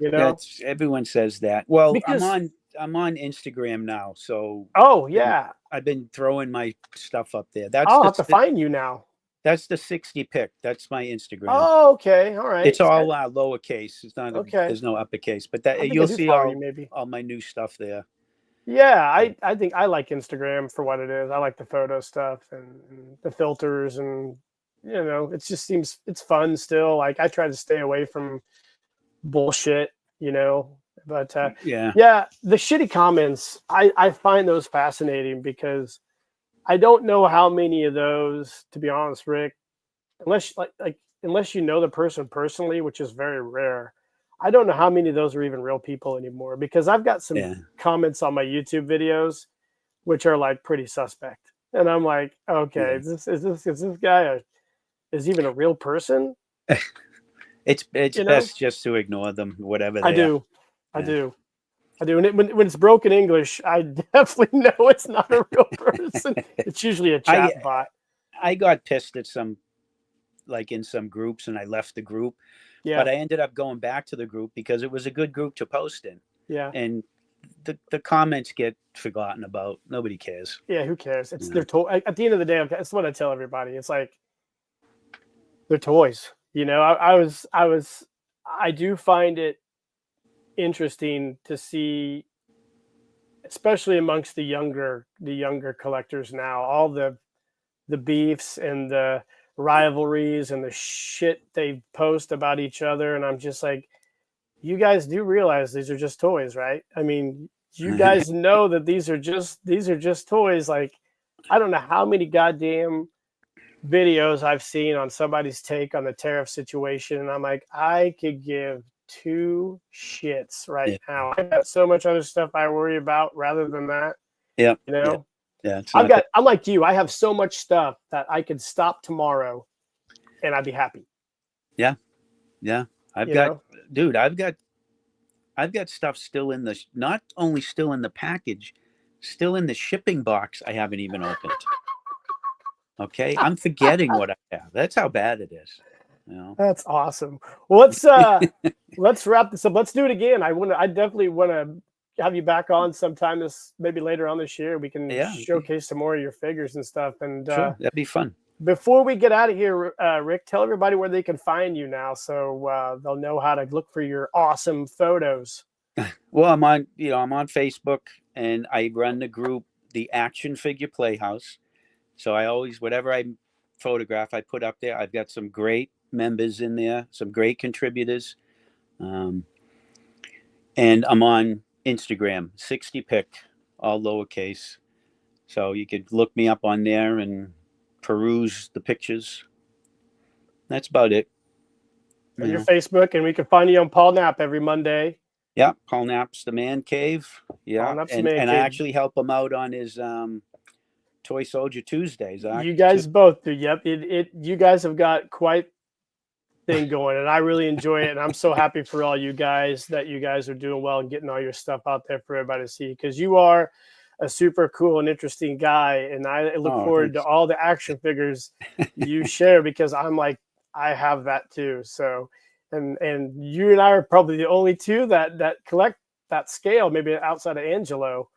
everyone says that. Well, because I'm on Instagram now, so oh yeah, I've been throwing my stuff up there. I'll have to find you now. That's the 60 pick. That's my Instagram. Oh, okay. All right. It's all lowercase. It's not. Okay. There's no uppercase. But I that think I you'll do see follow you, maybe. all my new stuff there. Yeah, I think I like Instagram for what it is. I like the photo stuff and the filters, and it just seems it's fun still. Like, I try to stay away from bullshit, but Yeah. yeah, the shitty comments, I find those fascinating because I don't know how many of those, to be honest, Rick, unless unless you know the person personally, which is very rare. I don't know how many of those are even real people anymore, because I've got some Yeah. comments on my YouTube videos which are like pretty suspect, and I'm like, okay, Yeah. is this guy is he even a real person? It's best just to ignore them, whatever I they are. do, I Yeah. do, I do. And when it's broken English, I definitely know it's not a real person. It's usually a chat bot. I got pissed at in some groups, and I left the group. Yeah, But I ended up going back to the group because it was a good group to post in. yeah, And the comments get forgotten about. Nobody cares. yeah. Who cares? It's their toy. At the end of the day, that's what I tell everybody. It's like they're toys. I do find it interesting to see, especially amongst the younger collectors now, all the beefs and the rivalries and the shit they post about each other, and I'm just like, you guys do realize these are just toys, right? I mean, you guys know that these are just toys. Like, I don't know how many goddamn videos I've seen on somebody's take on the tariff situation, and I'm like, I could give two shits right now. I've got so much other stuff I worry about rather than that. Yeah. Yeah. I'm like you. I have so much stuff that I could stop tomorrow and I'd be happy. Yeah. Yeah. I've got stuff still in the, not only still in the package, still in the shipping box I haven't even opened. Okay. I'm forgetting what I have. That's how bad it is. That's awesome. Well, let's wrap this up. Let's do it again. I definitely want to have you back on sometime maybe later on this year. We can showcase some more of your figures and stuff. And sure, that'd be fun. Before we get out of here, Rick, tell everybody where they can find you now, so they'll know how to look for your awesome photos. Well, I'm on Facebook, and I run the group, the Action Figure Playhouse. So I always, whatever I photograph, I put up there. I've got some great members in there, some great contributors. And I'm on Instagram, 60 pick, all lowercase. So you could look me up on there and peruse the pictures. That's about it. And your Facebook, and we can find you on Paul Knapp every Monday. Yeah, Paul Knapp's The Man Cave. Yeah, and I actually help him out on his Toy Soldier Tuesdays. You guys both do. Yep, you guys have got quite thing going, and I really enjoy it, and I'm so happy for all you guys that you guys are doing well and getting all your stuff out there for everybody to see, because you are a super cool and interesting guy, and I look forward to all the action figures you share, because I'm like, I have that too. So and you and I are probably the only two that collect that scale, maybe outside of Angelo.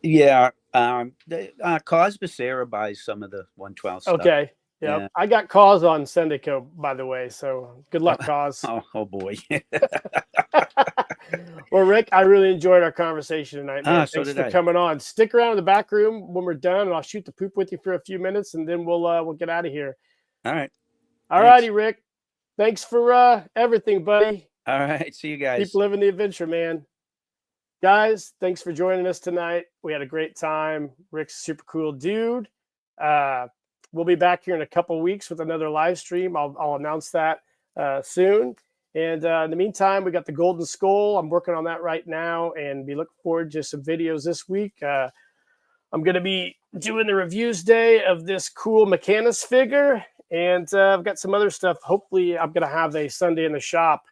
Yeah, Cos Becerra buys some of the 112 stuff. Okay. Yep. Yeah, I got Cause on Syndico, by the way. So good luck, Cause. Oh boy. Well, Rick, I really enjoyed our conversation tonight, man. Thanks for coming on. Stick around in the back room when we're done, and I'll shoot the poop with you for a few minutes, and then we'll get out of here. All right. All righty, Rick. Thanks for everything, buddy. All right. See you guys. Keep living the adventure, man. Guys, thanks for joining us tonight. We had a great time. Rick's a super cool dude. We'll be back here in a couple weeks with another live stream. I'll announce that soon. And in the meantime, we got the Golden Skull. I'm working on that right now, and be looking forward to some videos this week. I'm going to be doing the reviews day of this cool Mechanus figure, and I've got some other stuff. Hopefully, I'm going to have a Sunday in the shop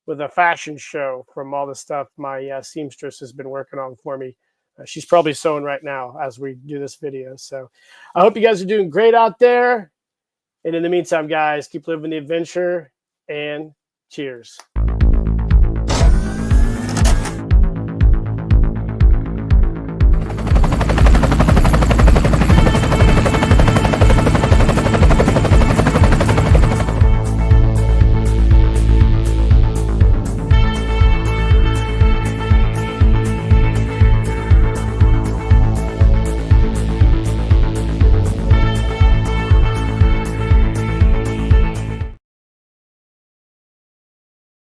with a fashion show from all the stuff my seamstress has been working on for me. She's probably sewing right now as we do this video. So I hope you guys are doing great out there. And in the meantime, guys, keep living the adventure, and cheers.